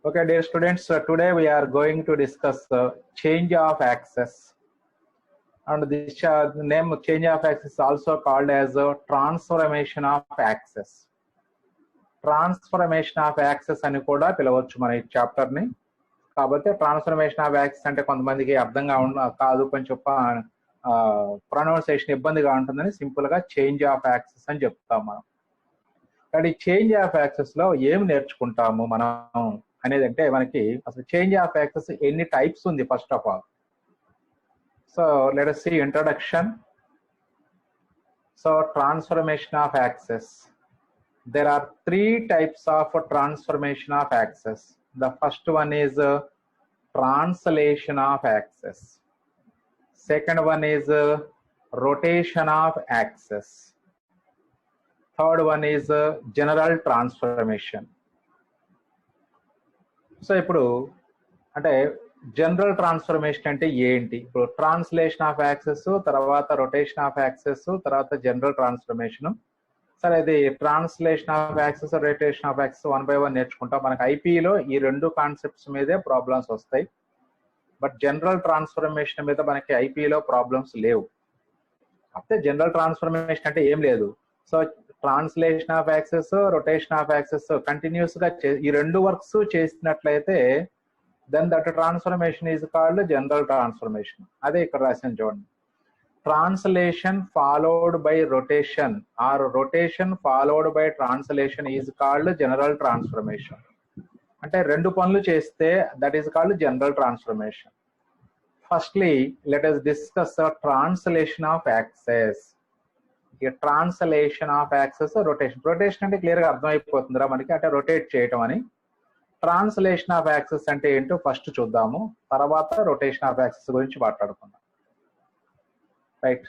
Okay, dear students, today we are going to discuss change of axis. And this name change of axis is also called as transformation of axis. Transformation of access అని కూడా పిలవచ్చు మన ఈ chapter ని. కాబట్టి transformation of access అంటే కొంతమందికి అర్థంగా కాదు, కొంచెం ప్రొనౌన్సియేషన్ ఇబ్బందిగా ఉంటుందని సింపుల్ గా చేంజ్ ఆఫ్ యాక్సెస్ అని చెప్తాం మనం. కానీ చేంజ్ ఆఫ్ యాక్సెస్ లో ఏం నేర్చుకుంటాము మనం అనేది అంటే, మనకి అసలు చేంజ్ ఆఫ్ యాక్సెస్ ఎన్ని టైప్స్ ఉంది first of all. So let us see introduction. So transformation of axis. There are three types of transformation of axis. The first one is translation of axis. Second one is rotation of axis. Third one is general transformation. So ఇప్పుడు అంటే general transformation అంటే ఏంటి? ఇప్పుడు translation of access, తర్వాత rotation of access, తర్వాత general transformation. సరే, ఇది translation of axes, rotation of access 1 by 1 నేర్చుకుంటాం. మనకి ఐపీలో ఈ రెండు కాన్సెప్ట్స్ మీదే ప్రాబ్లమ్స్ వస్తాయి. బట్ జనరల్ ట్రాన్స్ఫర్మేషన్ మీద మనకి ఐపీలో ప్రాబ్లమ్స్ లేవు. అయితే జనరల్ ట్రాన్స్ఫర్మేషన్ అంటే ఏం లేదు. So translation of axes, rotation of axes continuous గా ఈ రెండు వర్క్స్ చేసినట్లయితే then that transformation is called general transformation. అదే ఇక్కడ రాసాను చూడండి. Translation followed by rotation or rotation followed by translation is called general transformation. అంటే రెండు పనులు చేస్తే that is called general transformation. Firstly let us discuss translation of axes. Translation of axes, rotation అంటే clear గా అర్థమైపోతుందిరా మనకి, అంటే రొటేట్ చేయటం అని. ట్రాన్స్లేషన్ ఆఫ్ యాక్సెస్ అంటే ఏంటో ఫస్ట్ చూద్దాము, తర్వాత రొటేషన్ ఆఫ్ యాక్సెస్ గురించి మాట్లాడుకుందాం. Right,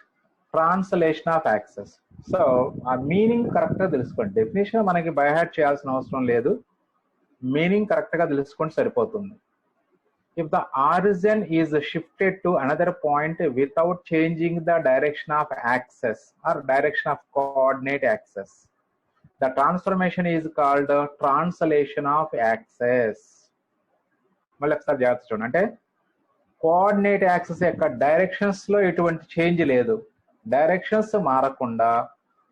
translation of axes. So ఆ మీనింగ్ కరెక్ట్ గా తెలుసుకోండి. డెఫినేషన్ మనకి బై హార్ట్ చేయాల్సిన అవసరం లేదు, మీనింగ్ కరెక్ట్ గా తెలుసుకుంటే సరిపోతుంది. If the origin is shifted to another point without changing the direction of axis or direction of coordinate axis, the transformation is called translation of axis. మళ్ళీ ఒకసారి జాగ్రత్త చూడండి. అంటే కోఆర్డినేట్ యాక్సెస్ యొక్క డైరెక్షన్స్ లో ఎటువంటి చేంజ్ లేదు, డైరెక్షన్స్ మారకుండా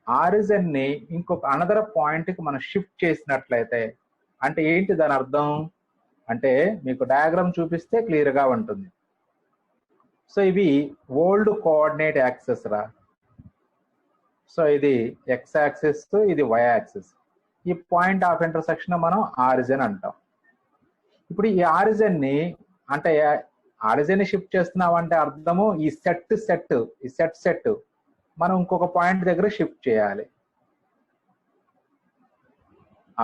ఆరిజిన్ ని ఇంకొక అనదర్ పాయింట్ కి మనం షిఫ్ట్ చేసినట్లయితే అంటే ఏంటి దాని అర్థం అంటే, మీకు డయాగ్రామ్ చూపిస్తే క్లియర్ గా ఉంటుంది. సో ఇవి ఓల్డ్ కోఆర్డినేట్ యాక్సెస్ రా. సో ఇది ఎక్స్ యాక్సిస్, ఇది వై యాక్సిస్. ఈ పాయింట్ ఆఫ్ ఇంటర్సెక్షన్ మనం ఆరిజిన్ అంటాం. ఇప్పుడు ఈ ఆరిజిన్ ని అంటే ఆరిజిన్ ని షిఫ్ట్ చేస్తున్నాం అంటే అర్థము ఈ సెట్ మనం ఇంకొక పాయింట్ దగ్గర షిఫ్ట్ చేయాలి.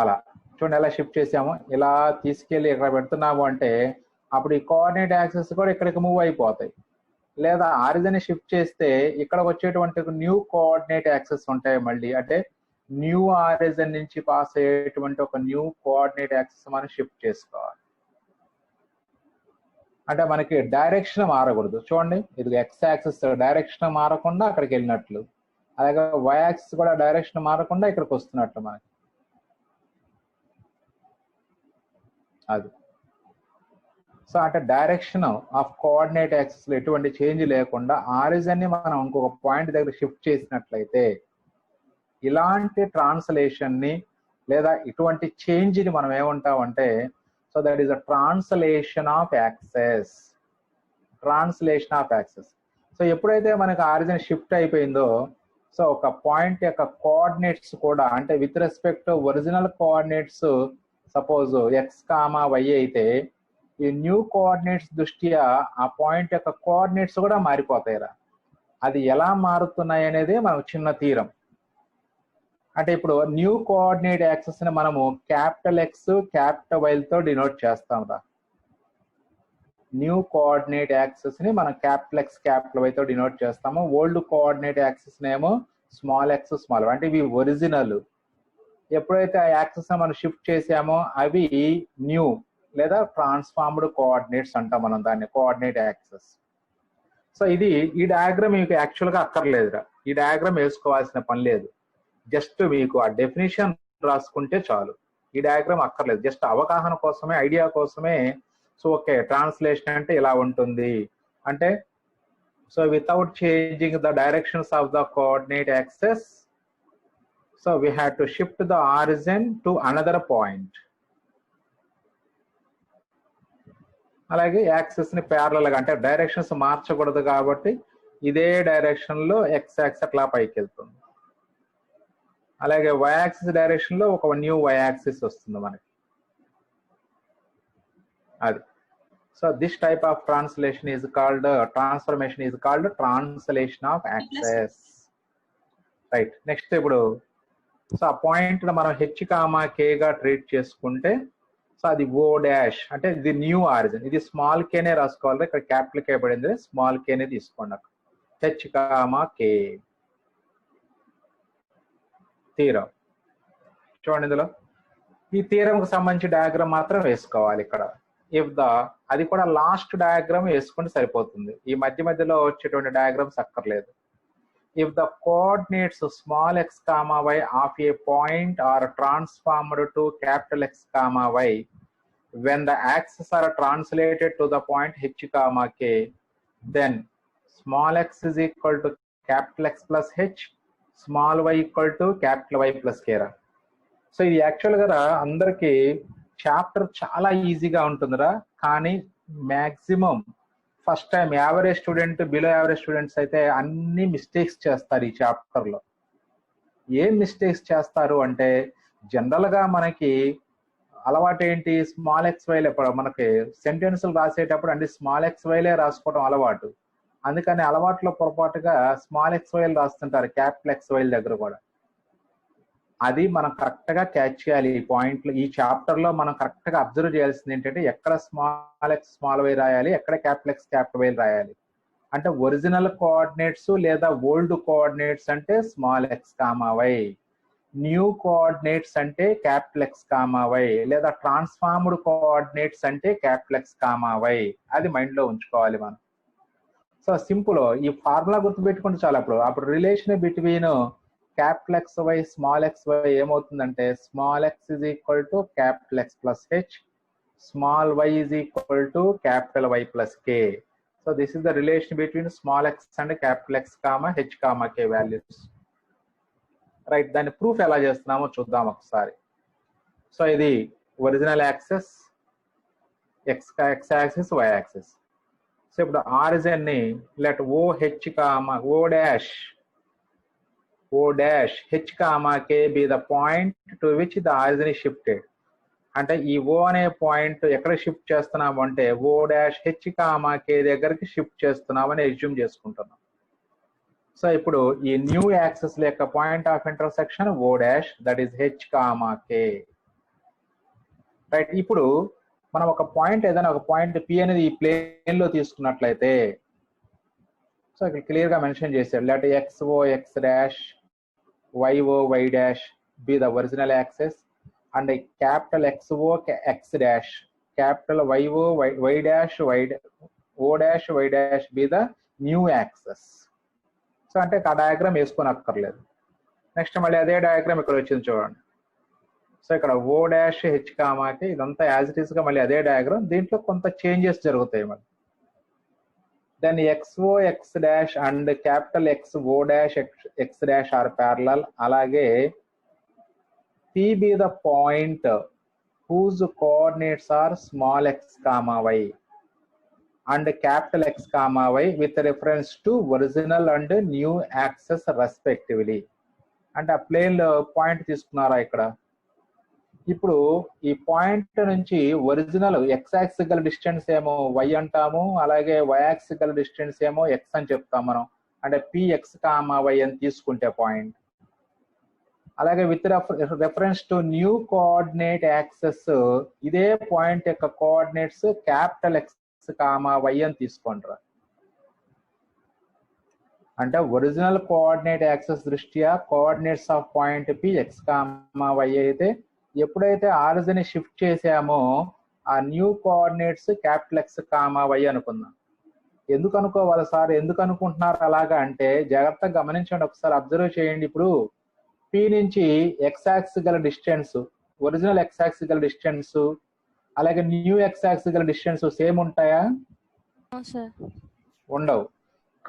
అలా చూడండి ఎలా షిఫ్ట్ చేసాము, ఇలా తీసుకెళ్లి ఇక్కడ పెడుతున్నాము అంటే అప్పుడు ఈ కోఆర్డినేట్ యాక్సెస్ కూడా ఇక్కడికి మూవ్ అయిపోతాయి. లేదా ఆరిజిన్ షిఫ్ట్ చేస్తే ఇక్కడ వచ్చేటువంటి న్యూ కోఆర్డినేట్ యాక్సెస్ ఉంటాయి మళ్ళీ. అంటే న్యూ ఆరిజిన్ నుంచి పాస్ అయ్యేటువంటి ఒక న్యూ కోఆర్డినేట్ యాక్సెస్ మనం షిఫ్ట్ చేసుకోవాలి. అంటే మనకి డైరెక్షన్ మారకూడదు. చూడండి, ఇది ఎక్స్ యాక్సిస్ డైరెక్షన్ మారకుండా అక్కడికి వెళ్ళినట్లు, అలాగే వై యాక్సిస్ కూడా డైరెక్షన్ మారకుండా ఇక్కడికి వస్తున్నట్లు మనకి. అది సో అంటే డైరెక్షన్ ఆఫ్ కోఆర్డినేట్ యాక్సెస్ లో ఎటువంటి చేంజ్ లేకుండా ఆరిజిన్ ని మనం ఇంకొక పాయింట్ దగ్గర షిఫ్ట్ చేసినట్లయితే ఇలాంటి ట్రాన్స్లేషన్ ని లేదా ఇటువంటి చేంజ్ ని మనం ఏమంటామంటే, so that is a translation of axes. Translation of axes. So ఎప్పుడైతే మనకి ఆరిజిన్ షిఫ్ట్ అయిపోయిందో, సో ఒక పాయింట్ యొక్క కోఆర్డినేట్స్ కూడా అంటే with respect original coordinates suppose x comma y అయితే ఈ న్యూ కోఆర్డినేట్స్ దృష్ట్యా ఆ పాయింట్ యొక్క కోఆర్డినేట్స్ కూడా మారిపోతాయిరా. అది ఎలా మారుతున్నాయి అనేది మనకు చిన్న తీరం. అంటే ఇప్పుడు న్యూ కోఆర్డినేట్ యాక్సెస్ ని మనము క్యాపిటల్ ఎక్స్ క్యాపిటల్ వై తో డినోట్ చేస్తాం రా. న్యూ కోఆర్డినేట్ యాక్సెస్ ని మనం క్యాపిటల్ ఎక్స్ క్యాపిటల్ వై తో డినోట్ చేస్తాము. ఓల్డ్ కోఆర్డినేట్ యాక్సెస్ నేమో స్మాల్ ఎక్స్ స్మాల్ వై. అంటే ఇవి ఒరిజినల్. ఎప్పుడైతే ఆ యాక్సెస్ మనం షిఫ్ట్ చేసామో అవి న్యూ లేదా ట్రాన్స్ఫార్మ్డ్ కోఆర్డినేట్స్ అంటాం మనం దాన్ని, కోఆర్డినేట్ యాక్సెస్. సో ఇది ఈ డయాగ్రామ్ మీకు యాక్చువల్ గా అక్కర్లేదురా, ఈ డయాగ్రామ్ వేసుకోవాల్సిన పని లేదు. జస్ట్ మీకు ఆ డెఫినేషన్ రాసుకుంటే చాలు. ఈ డయాగ్రామ్ అక్కర్లేదు, జస్ట్ అవగాహన కోసమే, ఐడియా కోసమే. సో ఓకే, ట్రాన్స్లేషన్ అంటే ఇలా ఉంటుంది అంటే, so without changing the directions of the coordinate access, so we have to shift the origin to another point. అలాగే యాక్సెస్ ని ప్యారలల్ గా, అంటే డైరెక్షన్స్ మార్చకూడదు కాబట్టి ఇదే డైరెక్షన్ లో ఎక్స్ యాక్సిస్ అట్లా పైకి వెళ్తుంది. అలాగే వై యాక్సిస్ డైరెక్షన్ లో ఒక న్యూ వై యాక్సిస్ వస్తుంది మనకి. అది so this type of translation is called, transformation is called translation of access. Right, next ఇప్పుడు సో ఆ పాయింట్ మనం హెచ్ కామా కే గా ట్రీట్ చేసుకుంటే, సో అది ఓ డాష్ అంటే ఇది న్యూ ఆరిజిన్. ఇది స్మాల్ కేనే రాసుకోవాలి, ఇక్కడ క్యాపిటల్ కే పడింది, స్మాల్ కేనే తీసుకోండి అక్కడ. హెచ్ కామా కే తీరం. చూడండి ఇందులో ఈ తీరంకు సంబంధించి డయాగ్రామ్ మాత్రం వేసుకోవాలి ఇక్కడ. ఇఫ్ ద, అది కూడా లాస్ట్ డయాగ్రామ్ వేసుకుంటే సరిపోతుంది, ఈ మధ్య మధ్యలో వచ్చేటువంటి డయాగ్రామ్స్ అక్కర్లేదు. If the coordinates small x comma y of a point are transformed to capital X comma y when the axes are translated to the point h comma k, then small x is equal to capital X plus h, small y equal to capital Y plus k. So ఇది యాక్చువల్గా అందరికి chapter చాలా ఈజీగా ఉంటుందిరా, కానీ maximum first time average student, below average students అయితే అన్ని mistakes చేస్తారు ఈ చాప్టర్ లో. ఏం మిస్టేక్స్ చేస్తారు అంటే, జనరల్ గా మనకి అలవాటు ఏంటి, స్మాల్ ఎక్స్ వైలే, మనకి సెంటెన్స్లు రాసేటప్పుడు అంటే స్మాల్ ఎక్స్ వైలే రాసుకోవడం అలవాటు. అందుకని అలవాట్లో పొరపాటుగా స్మాల్ ఎక్స్ వైలు రాస్తుంటారు క్యాపిటల్ ఎక్స్ వైల్ దగ్గర కూడా. అది మనం కరెక్ట్ గా క్యాచ్ చేయాలి. ఈ పాయింట్లు ఈ చాప్టర్ లో మనం కరెక్ట్ గా అబ్జర్వ్ చేయాల్సింది ఏంటంటే, ఎక్కడ స్మాల్ ఎక్స్ స్మాల్ వై రాయాలి, ఎక్కడ క్యాపిటల్ ఎక్స్ క్యాపిటల్ వై రాయాలి. అంటే ఒరిజినల్ కోఆర్డినేట్స్ లేదా ఓల్డ్ కోఆర్డినేట్స్ అంటే small X comma y, new coordinates అంటే క్యాపిటల్ ఎక్స్ కామా వై, లేదా ట్రాన్స్ఫార్మ్డ్ కోఆర్డినేట్స్ అంటే క్యాపిటల్ ఎక్స్ కామా వై. అది మైండ్ లో ఉంచుకోవాలి మనం. సో సింపుల్, ఈ ఫార్ములా గుర్తుపెట్టుకుంటే చాలా. అప్పుడు relation between capital X Y small X Y ఏమవుతుందంటే, small X is equal to capital X plus H, small Y is equal to capital why plus K. So this is the relation between small X and capital X comma H comma K values. Right, దాని proof ఎలా చేస్తున్నామో చూద్దాం ఒకసారి. So ఇది original axes, X axis, Y axis. So ఇప్పుడు origin ని let O H comma oh dash H comma K be the point to which the origin is shifted. అంటే ఈ ఓ అనే పాయింట్ ఎక్కడ షిఫ్ట్ చేస్తున్నాము అంటే, ఓ డాష్ హెచ్ కామా కే దగ్గరికి shift చేస్తున్నామని ఎస్యూమ్ చేసుకుంటున్నాం. సో ఇప్పుడు ఈ న్యూ యాక్సెస్ యొక్క point of intersection oh dash, that is H comma K. Right, ఇప్పుడు మనం ఒక పాయింట్, ఏదైనా ఒక పాయింట్ పి అనేది ఈ ప్లేన్ లో తీసుకున్నట్లయితే, సో ఇక్కడ క్లియర్ గా మెన్షన్ చేశాడు, let X O X dash YO Y dash be the original axis and capital XO X dash, capital YO Y dash O dash Y dash be the new axis. So అంటే ఆ diagram వేసుకొని అక్కర్లేదు. Next మళ్ళీ అదే diagram ఇక్కడ వచ్చింది చూడండి. So ఇక్కడ ఓ డాష్ హెచ్ కామాకి ఇదంతా యాజ్ ఇట్ ఈస్ గా మళ్ళీ అదే డయాగ్రామ్, దీంట్లో కొంత చేంజెస్ జరుగుతాయి మళ్ళీ. then XO X dash and capital XO dash X dash are parallel. అలాగే P be the point whose coordinates are small x comma y and capital X comma y with reference to original and new axis respectively. అంటే ఆ plane point తీసుకున్నారా ఇక్కడ. ఇప్పుడు ఈ point నుంచి original X axis గల distance ఏమో why అంటాము, అలాగే వై యాక్సిస్ గల డిస్టెన్స్ ఏమో ఎక్స్ అని చెప్తాం మనం. అంటే పిఎక్స్ కామా వై అని తీసుకుంటే పాయింట్. అలాగే with reference to new coordinate axes, ఇదే పాయింట్ యొక్క coordinates capital X comma y అని తీసుకుంటారు. అంటే ఒరిజినల్ కోఆర్డినేట్ యాక్సెస్ దృష్ట్యా coordinates of point P x comma y అయితే, ఎప్పుడైతే ఆరిజిన్ షిఫ్ట్ చేసామో ఆ new coordinates capital X comma y అనుకుందాం. ఎందుకు అనుకోవాలి సార్, ఎందుకు అనుకుంటున్నారు అలాగా అంటే, జాగ్రత్తగా గమనించండి, ఒకసారి అబ్జర్వ్ చేయండి. ఇప్పుడు పి నుంచి ఎక్స్ యాక్సిస్ గల డిస్టెన్స్ ఒరిజినల్ ఎక్స్ యాక్సిస్ గల డిస్టెన్స్ అలాగే న్యూ ఎక్స్ యాక్సిస్ గల డిస్టెన్స్ సేమ్ ఉంటాయా? ఉండవు.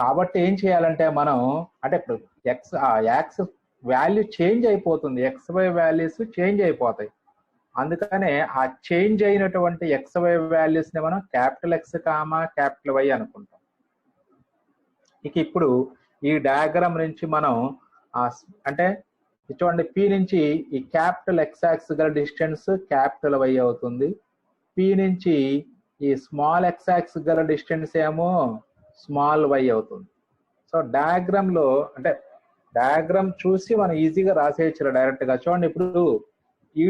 కాబట్టి ఏం చేయాలంటే మనం అంటే ఇప్పుడు యాక్స్ వాల్యూ చేంజ్ అయిపోతుంది, ఎక్స్ వై వాల్యూస్ చేంజ్ అయిపోతాయి. అందుకనే ఆ చేంజ్ అయినటువంటి ఎక్స్ వై వాల్యూస్ ని మనం capital X comma capital y అనుకుంటాం. ఇక ఇప్పుడు ఈ డయాగ్రామ్ నుంచి మనం అంటే చూడండి, పి నుంచి ఈ క్యాపిటల్ ఎక్స్ యాక్సిస్ గల డిస్టెన్స్ క్యాపిటల్ వై అవుతుంది, పి నుంచి ఈ స్మాల్ ఎక్స్ యాక్సిస్ గల డిస్టెన్స్ ఏమో స్మాల్ వై అవుతుంది. సో డయాగ్రామ్ లో అంటే డయాగ్రామ్ చూసి మనం ఈజీగా రాసేయచ్చు డైరెక్ట్ గా. చూడండి, ఇప్పుడు ఈ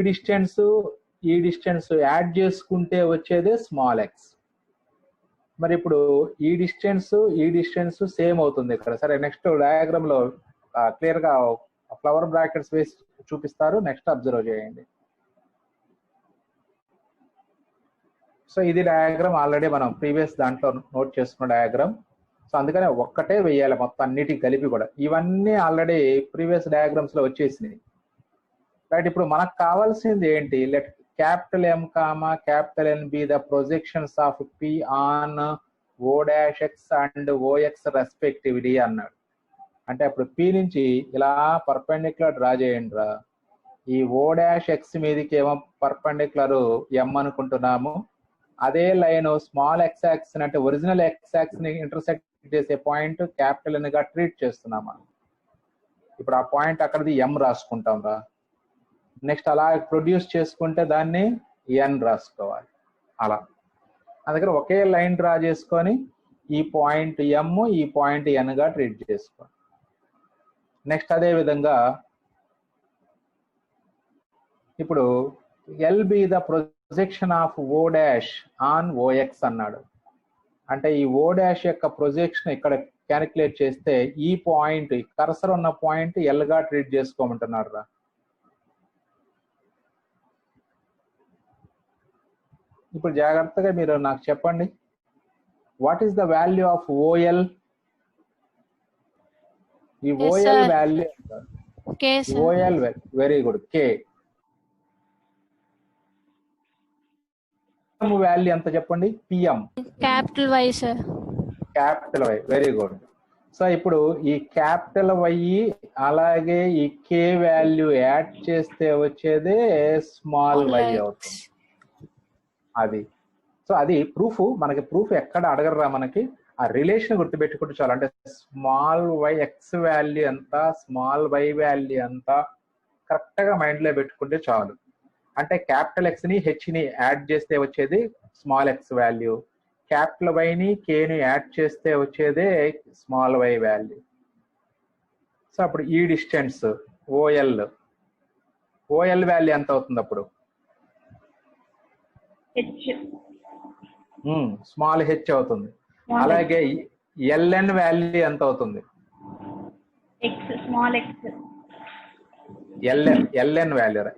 డిస్టెన్స్ యాడ్ చేసుకుంటే వచ్చేదే స్మాల్ ఎక్స్. మరి ఇప్పుడు ఈ డిస్టెన్స్ సేమ్ అవుతుంది ఇక్కడ. సరే, నెక్స్ట్ డయాగ్రామ్ లో క్లియర్ గా ఫ్లవర్ బ్రాకెట్స్ వేసి చూపిస్తారు, నెక్స్ట్ అబ్జర్వ్ చేయండి. సో ఇది డయాగ్రామ్ ఆల్రెడీ మనం ప్రీవియస్ దాంట్లో నోట్ చేసుకున్న డయాగ్రామ్. సో అందుకనే ఒక్కటే వేయాలి మొత్తం అన్నిటికి కలిపి కూడా. ఇవన్నీ ఆల్రెడీ ప్రీవియస్ డయాగ్రామ్స్ లో వచ్చేసినాయి. రైట్, ఇప్పుడు మనకు కావాల్సింది ఏంటి? Let capital M comma capital N be the projections of P on O dash x and OX respectively అన్నాడు. అంటే అప్పుడు పి నుంచి ఇలా పర్పెండిక్యులర్ డ్రా చేయండి రా. ఈ ఓ డాష్ ఎక్స్ మీదకి ఏమో పర్పెండిక్యులర్ ఎం అనుకుంటున్నాము, అదే లైన్ స్మాల్ ఎక్స్ యాక్సిస్ అంటే ఒరిజినల్ ఎక్స్ యాక్సిస్ ని ఇంటర్సెక్ట్ చేసే పాయింట్ క్యాపిటల్ ఎన్ గా ట్రీట్ చేస్తున్నాము. ఇప్పుడు ఆ పాయింట్ అక్కడది ఎం రాసుకుంటాం రా. నెక్స్ట్ అలా ప్రొడ్యూస్ చేసుకుంటే దాన్ని ఎన్ రాసుకోవాలి. అలా అందుకని ఒకే లైన్ డ్రా చేసుకొని ఈ పాయింట్ ఎమ్ ఈ పాయింట్ ఎన్ గా ట్రీట్ చేసుకోండి. నెక్స్ట్ అదే విధంగా ఇప్పుడు L be the projection of O dash on OX అన్నాడు. అంటే ఈ ఓ డాష్ యొక్క ప్రొజెక్షన్ ఇక్కడ క్యాలిక్యులేట్ చేస్తే ఈ పాయింట్ కర్సర్ ఉన్న పాయింట్ ఎల్ గా ట్రీట్ చేసుకోమంటున్నాడు రా. ఇప్పుడు జాగ్రత్తగా మీరు నాకు చెప్పండి, what is the value of OL? ఈ OL value OL very good K. Value ఎంత చెప్పండి? PM capital Y sir. Capital Y, very good. So ఇప్పుడు ఈ క్యాపిటల్ వై అలాగే ఈ కే వాల్యూ యాడ్ చేస్తే వచ్చేదే స్మాల్ వై అవుతుంది. అది సో అది ప్రూఫ్. మనకి ప్రూఫ్ ఎక్కడ అడగరా, మనకి ఆ రిలేషన్ గుర్తుపెట్టుకుంటే చాలు. అంటే స్మాల్ వై ఎక్స్ వాల్యూ ఎంత, స్మాల్ వై వాల్యూ ఎంత కరెక్ట్ గా మైండ్ లో పెట్టుకుంటే చాలు. అంటే క్యాపిటల్ ఎక్స్ ని హెచ్ ని యాడ్ చేస్తే వచ్చేది small X value, capital y ని కే ని యాడ్ చేస్తే వచ్చేదే స్మాల్ వై వాల్యూ. సో అప్పుడు ఈ డిస్టెన్స్ ఓఎల్ వాల్యూ ఎంత అవుతుంది అప్పుడు? స్మాల్ హెచ్ అవుతుంది. అలాగే ఎల్ఎన్ వాల్యూ ఎంత అవుతుంది?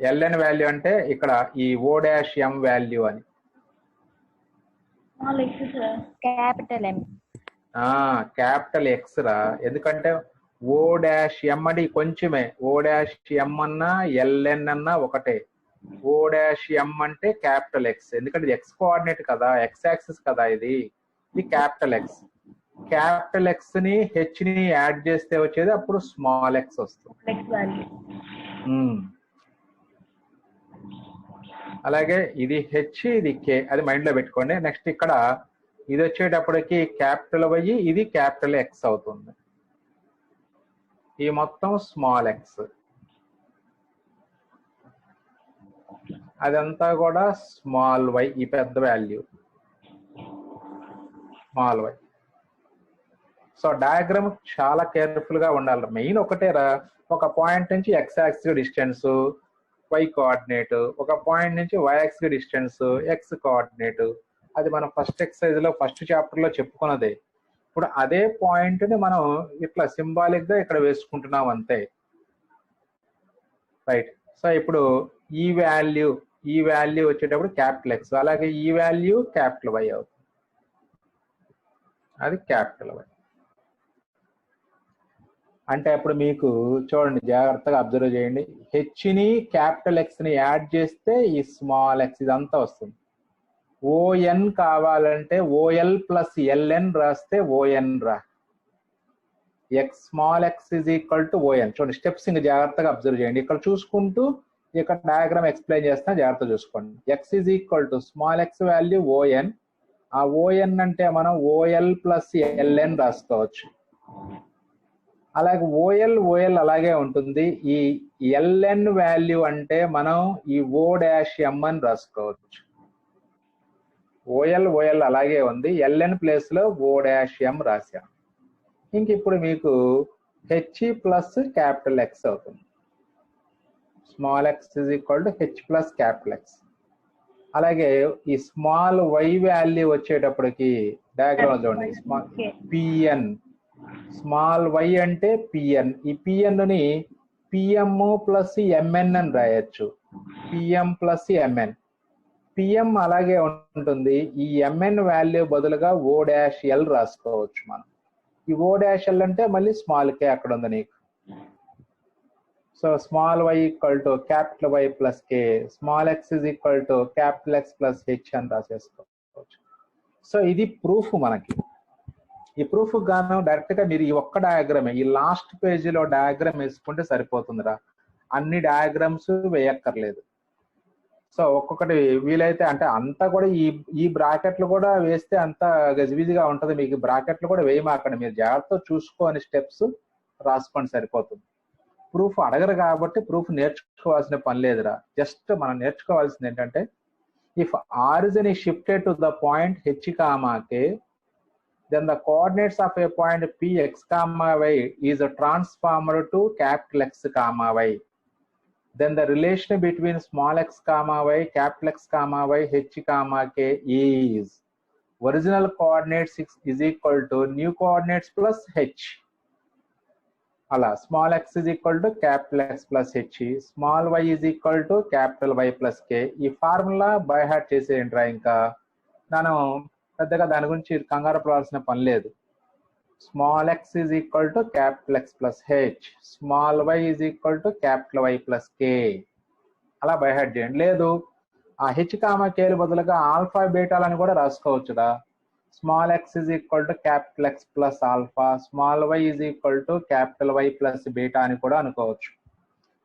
ఎల్ఎన్ వాల్యూ అంటే ఇక్కడ ఈ ఓ డాష్ ఎం వాల్యూ అని క్యాపిటల్ ఎక్స్ రా. ఎందుకంటే ఓ డాష్ ఎం అని కొంచెమే, ఓ డాష్ ఎం అన్నా ఎల్ఎన్ అన్నా ఒకటే. ఓ డాష్ ఎం అంటే క్యాపిటల్ ఎక్స్, ఎందుకంటే ఇది ఎక్స్ కోఆర్డినేట్ కదా, ఎక్స్ యాక్సిస్ కదా, ఇది క్యాపిటల్ ఎక్స్. క్యాపిటల్ ఎక్స్ ని హెచ్ ని యాడ్ చేస్తే వచ్చేది అప్పుడు స్మాల్ ఎక్స్ వస్తుంది. అలాగే ఇది హెచ్ ఇది కే, అది మైండ్ లో పెట్టుకోండి. నెక్స్ట్ ఇక్కడ ఇది వచ్చేటప్పటికి క్యాపిటల్ వై, ఇది క్యాపిటల్ ఎక్స్ అవుతుంది. ఈ మొత్తం స్మాల్ ఎక్స్, అదంతా కూడా స్మాల్ వై, ఈ పెద్ద value small y. So diagram చాలా కేర్ఫుల్ గా ఉండాలి. మెయిన్ ఒకటేరా, ఒక పాయింట్ నుంచి x axis distance y coordinate, ఒక పాయింట్ నుంచి y axis distance x coordinate. అది మనం ఫస్ట్ ఎక్సర్సైజ్ లో ఫస్ట్ చాప్టర్ లో చెప్పుకున్నదే. ఇప్పుడు అదే పాయింట్ ని మనం ఇట్లా సింబాలిక్ గా ఇక్కడ వేసుకుంటున్నాం అంతే. రైట్. సో ఇప్పుడు ఈ వాల్యూ వచ్చేటప్పుడు క్యాపిటల్ ఎక్స్, అలాగే ఈ వాల్యూ క్యాపిటల్ వై అవుతుంది, అది క్యాపిటల్ వై. అంటే అప్పుడు మీకు చూడండి, జాగ్రత్తగా అబ్జర్వ్ చేయండి. హెచ్ని క్యాపిటల్ ఎక్స్ని యాడ్ చేస్తే ఈ స్మాల్ ఎక్స్ ఇదంతా వస్తుంది. ఓఎన్ కావాలంటే ఓఎల్ ప్లస్ ఎల్ఎన్ రాస్తే ఓఎన్ రా. X small X is equal to ON. చూడండి స్టెప్స్ ఇంకా జాగ్రత్తగా అబ్జర్వ్ చేయండి. ఇక్కడ చూసుకుంటూ ఇక్కడ డయాగ్రామ్ ఎక్స్ప్లెయిన్ చేస్తున్నా, జాగ్రత్త చూసుకోండి. X is equal to small X value ON. ఆ ఓఎన్ అంటే మనం ఓఎల్ ప్లస్ ఎల్ఎన్ రాసుకోవచ్చు. అలాగే ఓఎల్ అలాగే ఉంటుంది. ఈ ఎల్ఎన్ వాల్యూ అంటే మనం ఈ ఓ డాష్ ఎం అని రాసుకోవచ్చు. ఓఎల్ అలాగే ఉంది, ఎల్ఎన్ ప్లేస్ లో ఓ డాష్ ఎం రాశాం. ఇంక ఇప్పుడు మీకు హెచ్ ప్లస్ క్యాపిటల్ ఎక్స్ అవుతుంది. Small X is equal to H plus capital X. అలాగే ఈ స్మాల్ వై వాల్యూ వచ్చేటప్పటికి డయాగ్రామ్ చూడండి. స్మాల్ పిఎన్, స్మాల్ వై అంటే పిఎన్. ఈ పిఎన్ ని పిఎం ప్లస్ ఎంఎన్ అని రాయొచ్చు. PM plus MN. పిఎం అలాగే ఉంటుంది. ఈ ఎంఎన్ వాల్యూ బదులుగా ఓ డాష్ ఎల్ రాసుకోవచ్చు మనం. ఈ ఓ డాష్ ఎల్ అంటే మళ్ళీ స్మాల్ కే అక్కడ ఉంది నీకు. So small why equal to capital why plus k, small X is equal to capital X plus h అని రాసేసుకోవచ్చు. సో ఇది ప్రూఫ్ మనకి. ఈ ప్రూఫ్ గాను డైరెక్ట్ గా మీరు ఈ ఒక్క డయాగ్రామ్, ఈ లాస్ట్ పేజీలో డయాగ్రామ్ వేసుకుంటే సరిపోతుందిరా. అన్ని డయాగ్రామ్స్ వేయక్కర్లేదు. సో ఒక్కొక్కటి వీలైతే అంటే అంతా కూడా ఈ బ్రాకెట్లు కూడా వేస్తే అంత గజిబిజిగా ఉంటది. మీకు బ్రాకెట్లు కూడా వేయమాకండి, మీరు జాగ్రత్త చూసుకొని స్టెప్స్ రాసుకోండి సరిపోతుంది. ప్రూఫ్ అడగరు కాబట్టి ప్రూఫ్ నేర్చుకోవాల్సిన పని లేదురా. జస్ట్ మనం నేర్చుకోవాల్సింది ఏంటంటే, if origin is shifted to the point h comma k, then the coordinates of a point p x comma y is transformed to capital X comma y. Then the relation between small x comma y, capital X comma y, h comma k is original coordinates is equal to new coordinates plus h. అలా small X is equal to capital X plus H, small Y is equal to capital why plus K. ఈ formula by heart చేసేయండిరా. ఇంకా మనం పెద్దగా దాని గురించి కంగారు పడాల్సిన పని లేదు. Small X is equal to capital X plus H, small Y is equal to capital why plus K. అలా బై హార్ట్ చేయండి. లేదు ఆ హెచ్ కామా కేలు బదులుగా ఆల్ఫా బీటాలని కూడా రాసుకోవచ్చురా. Small X is equal to capital X plus alpha, small Y is equal to capital why plus beta అని కూడా అనుకోవచ్చు.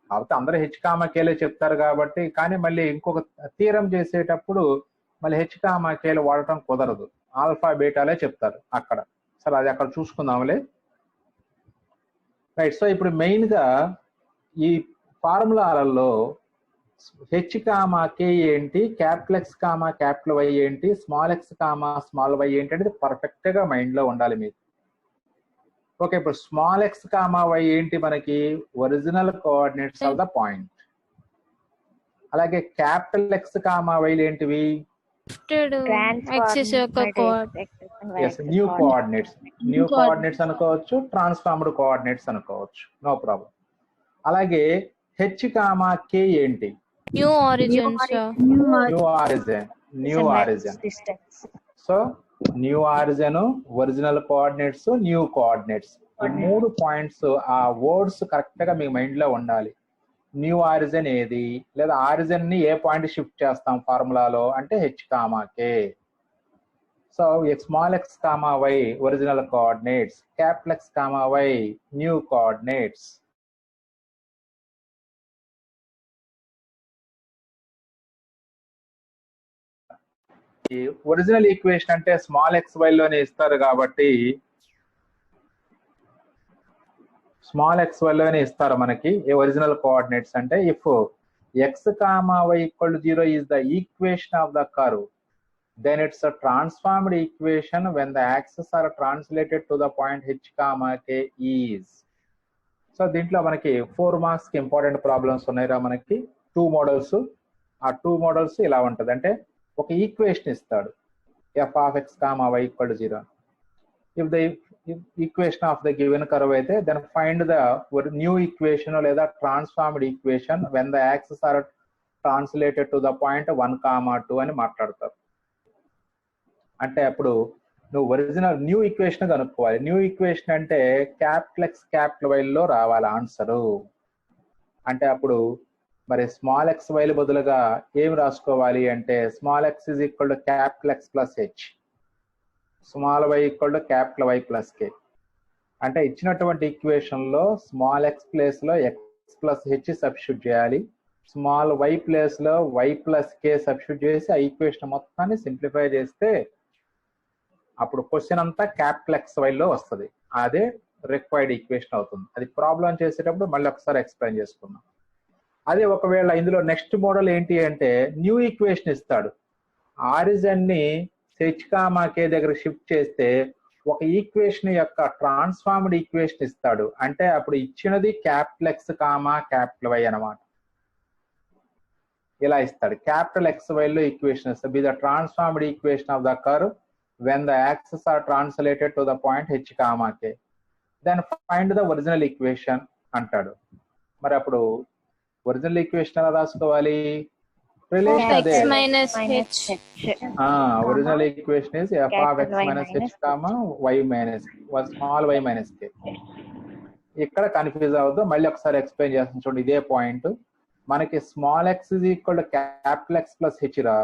కాబట్టి అందరూ హెచ్ కామా కేలే చెప్తారు కాబట్టి. కానీ మళ్ళీ ఇంకొక థీరం చేసేటప్పుడు మళ్ళీ హెచ్ కామా కేలు వాడటం కుదరదు, ఆల్ఫా బీటాలే చెప్తారు అక్కడ. సరే అది అక్కడ చూసుకుందాంలే. రైట్. సో ఇప్పుడు మెయిన్ గా ఈ ఫార్ములాలలో హెచ్ కామా కే ఏంటి, capital X comma capital Y ఏంటి, small X comma small Y ఏంటి అనేది పర్ఫెక్ట్ గా మైండ్ లో ఉండాలి మీకు. ఓకే, ఇప్పుడు స్మాల్ ఎక్స్ కామా వై ఏంటి మనకి? Original coordinates of the point. అలాగే క్యాపిటల్ ఎక్స్ కామా వైలు ఏంటివి? New coordinates. న్యూ కోఆర్డినేట్స్ అనుకోవచ్చు, ట్రాన్స్ఫార్మ్డ్ కోఆర్డినేట్స్ అనుకోవచ్చు, నో ప్రాబ్లం. అలాగే హెచ్ కామా కే ఏంటి? New origin. New origin. So new origin, original coordinates, new coordinates, ఈ 3 points ఆ words correct గా మీ mind లో ఉండాలి. న్యూ ఆరిజిన్ ఏది, లేదా ఆరిజిన్ ని ఏ పాయింట్ షిఫ్ట్ చేస్తాం ఫార్ములాలో అంటే h comma k. So small X comma y original coordinates, capital X comma y new coordinates. Original equation అంటే స్మాల్ ఎక్స్ వై లోనే ఇస్తారు కాబట్టి స్మాల్ ఎక్స్ వై లోనే ఇస్తారు మనకి ఒరిజినల్ కోఆర్డినేట్స్ అంటే. If x comma why equal to 0 is the equation of the curve, then it's a transformed equation when the axes are translated to the point h comma k is. So దీంట్లో మనకి 4 marks కి important problems ఉన్నాయిరా మనకి. 2 models. ఆ 2 models ఇలా ఉంటది అంటే ఒక ఈక్వేషన్ ఇస్తాడు, f of x comma y equal to 0. If the equation of the given curve అయితే then find the new equation లేదా transformed equation when the axes are translated to the point 1, 2 అని మాట్లాడతారు. అంటే అప్పుడు నువ్వు ఒరిజినల్ న్యూ ఈక్వేషన్ కనుక్కోవాలి. New equation అంటే capital X capital వైలో రావాలి ఆన్సరు. అంటే అప్పుడు మరి స్మాల్ ఎక్స్ వైలు బదులుగా ఏం రాసుకోవాలి అంటే small X is equal to capital X plus H, small why equal to capital why plus K. అంటే ఇచ్చినటువంటి ఈక్వేషన్ లో స్మాల్ ఎక్స్ ప్లేస్ లో ఎక్స్ ప్లస్ హెచ్ సబ్స్టిట్యూట్ చేయాలి, స్మాల్ వై ప్లేస్ లో వై ప్లస్ కే సబ్స్టిట్యూట్ చేసి ఆ equation మొత్తాన్ని simplify చేస్తే అప్పుడు క్వశ్చన్ అంతా క్యాపిటల్ ఎక్స్ వైలో వస్తుంది. అదే రిక్వైర్డ్ ఈక్వేషన్ అవుతుంది. అది ప్రాబ్లం చేసేటప్పుడు మళ్ళీ ఒకసారి ఎక్స్ప్లెయిన్ చేసుకుందాం. అదే ఒకవేళ ఇందులో నెక్స్ట్ మోడల్ ఏంటి అంటే న్యూ ఈక్వేషన్ ఇస్తాడు. ఆరిజన్ ని హెచ్ కామా కే దగ్గర షిఫ్ట్ చేస్తే ఒక ఈక్వేషన్ యొక్క ట్రాన్స్ఫార్మ్డ్ ఈక్వేషన్ ఇస్తాడు. అంటే అప్పుడు ఇచ్చినది capital X comma capital y అనమాట. ఇలా ఇస్తాడు. క్యాపిటల్ ఎక్స్ వైలో ఈక్వేషన్ ఇస్తాడు. Be the transformed equation of the curve when the axes are translated to the point h comma k, then find the original equation అంటాడు. మరి అప్పుడు original equation ఎలా రాసుకోవాలి? రిలేషన్ అదే, original equation is f of x minus h comma y minus small y minus k. ఇక్కడ confuse అవ్వద్దు, మళ్ళీ ఒకసారి ఎక్స్ప్లెయిన్ చేస్తాను చూడండి. ఇదే పాయింట్ మనకి small X is equal to capital X plus H రా.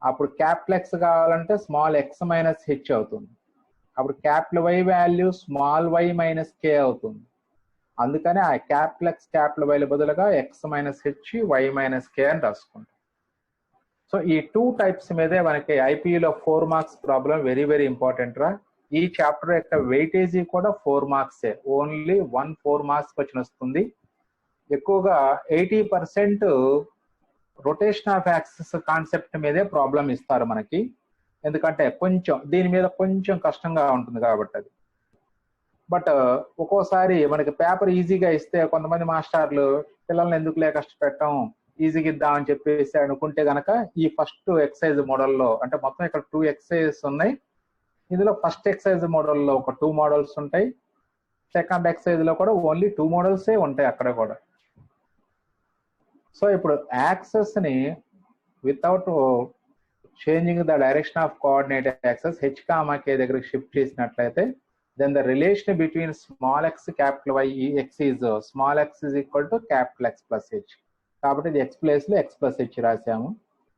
అప్పుడు క్యాపిటల్ ఎక్స్ కావాలంటే స్మాల్ ఎక్స్ మైనస్ హెచ్ అవుతుంది. అప్పుడు capital why value small Y minus K అవుతుంది. అందుకని ఆ క్యాపిటల్ ఎక్స్ క్యాపిటల్ వైల బదులుగా X minus H Y minus K అని రాసుకుంటాం. సో ఈ 2 టైప్స్ మీదే మనకి ఐపీలో 4 marks problem very very important రా. ఈ చాప్టర్ యొక్క వెయిటేజీ కూడా 4 మార్క్సే, ఓన్లీ 4 మార్క్స్ క్వశ్చన్ వస్తుంది. ఎక్కువగా 80% రొటేషన్ ఆఫ్ యాక్సిస్ కాన్సెప్ట్ మీదే ప్రాబ్లం ఇస్తారు మనకి. ఎందుకంటే కొంచెం దీని మీద కొంచెం కష్టంగా ఉంటుంది కాబట్టి అది. బట్ ఒక్కోసారి మనకి పేపర్ ఈజీగా ఇస్తే కొంతమంది మాస్టర్లు పిల్లల్ని ఎందుకులే కష్టపెట్టడం, ఈజీగా ఇద్దామని చెప్పేసి అనుకుంటే గనక ఈ ఫస్ట్ ఎక్సర్సైజ్ మోడల్లో, అంటే మొత్తం ఇక్కడ 2 ఎక్సర్సైజెస్ ఉన్నాయి. ఇందులో ఫస్ట్ ఎక్సర్సైజ్ మోడల్లో ఒక 2 మోడల్స్ ఉంటాయి. సెకండ్ ఎక్సర్సైజ్ లో కూడా ఓన్లీ 2 మోడల్సే ఉంటాయి అక్కడ కూడా. సో ఇప్పుడు యాక్సెస్ ని without changing the direction of coordinate axes H comma K దగ్గరికి షిఫ్ట్ చేసినట్లయితే then the relation between small X capital Y X is small X is equal to capital X plus H. కాబట్టి ఇది X place లో X plus H రాసాము.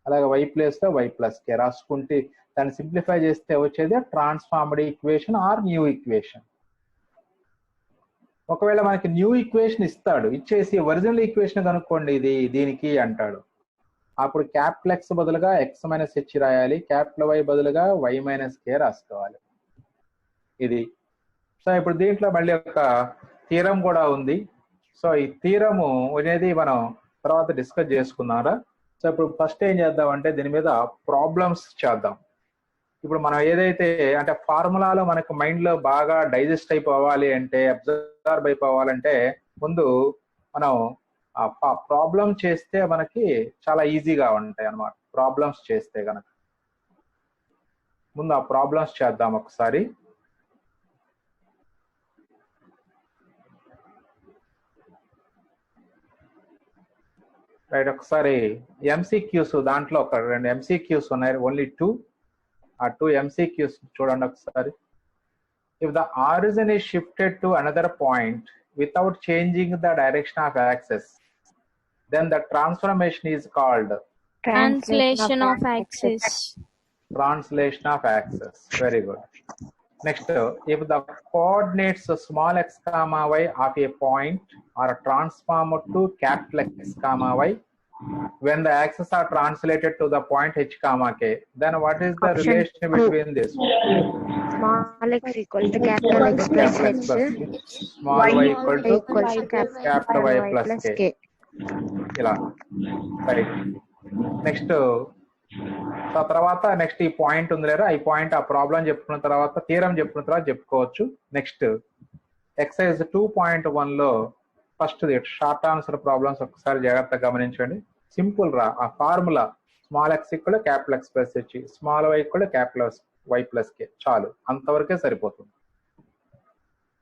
అలాగే Y place లో Y plus K రాసుకుంటే దాన్ని సింప్లిఫై చేస్తే వచ్చేది transformed equation or new equation. ఒకవేళ మనకి న్యూ ఈక్వేషన్ ఇస్తాడు, ఇచ్చేసి ఒరిజినల్ ఈక్వేషన్ కనుక్కోండి ఇది దీనికి అంటాడు. అప్పుడు క్యాపిటల్ ఎక్స్ బదులుగా ఎక్స్ మైనస్ హెచ్ రాయాలి, క్యాపిటల్ వై బదులుగా వై మైనస్ కే రాసుకోవాలి. ఇది. సో ఇప్పుడు దీంట్లో మళ్ళీ ఒక థీరం కూడా ఉంది. సో ఈ థీరము అనేది మనం తర్వాత డిస్కస్ చేసుకున్నారా. సో ఇప్పుడు ఫస్ట్ ఏం చేద్దాం అంటే దీని మీద ప్రాబ్లమ్స్ చేద్దాం. ఇప్పుడు మనం ఏదైతే అంటే ఫార్ములాలో మనకు మైండ్ లో బాగా డైజెస్ట్ అయిపోవాలి అంటే, అబ్జర్వ్ అయిపోవాలంటే ముందు మనం ప్రాబ్లం చేస్తే మనకి చాలా ఈజీగా ఉంటాయి అన్నమాట. ప్రాబ్లమ్స్ చేస్తే గనక ముందు ఆ ప్రాబ్లమ్స్ చేద్దాం ఒకసారి. రైట్, ఒకసారి ఎంసీక్యూస్ దాంట్లో ఒక 2 ఎంసీక్యూస్ ఉన్నాయి, ఓన్లీ 2. ఆ 2 MCQs చూడండి ఒకసారి. If the origin is shifted to another point without changing the direction of axis, then the transformation is called Translation of axis. Translation of axis. Very good. Next, if the coordinates small x comma y of a point are transformed to capital X comma y when the axes are translated to the point h comma k, then what is the relation between this? Small x equal to capital X plus h, small y equal to capital Y plus k. ఇలా right. Next తర్వాత next ఈ point ఉంది లేదా, ఈ point ఆ problem చెప్పుకున్న తర్వాత theorem చెప్పుకున్న తర్వాత చెప్పుకోవచ్చు. నెక్స్ట్ ఎక్సర్సైజ్ 2.1 లో ఫస్ట్ షార్ట్ ఆన్సర్ ప్రాబ్లమ్స్ ఒకసారి జాగ్రత్తగా గమనించండి. సింపుల్ రా. ఆ formula small X equal capital X plus H, small why equal capital why plus K, చాలు, అంతవరకే సరిపోతుంది.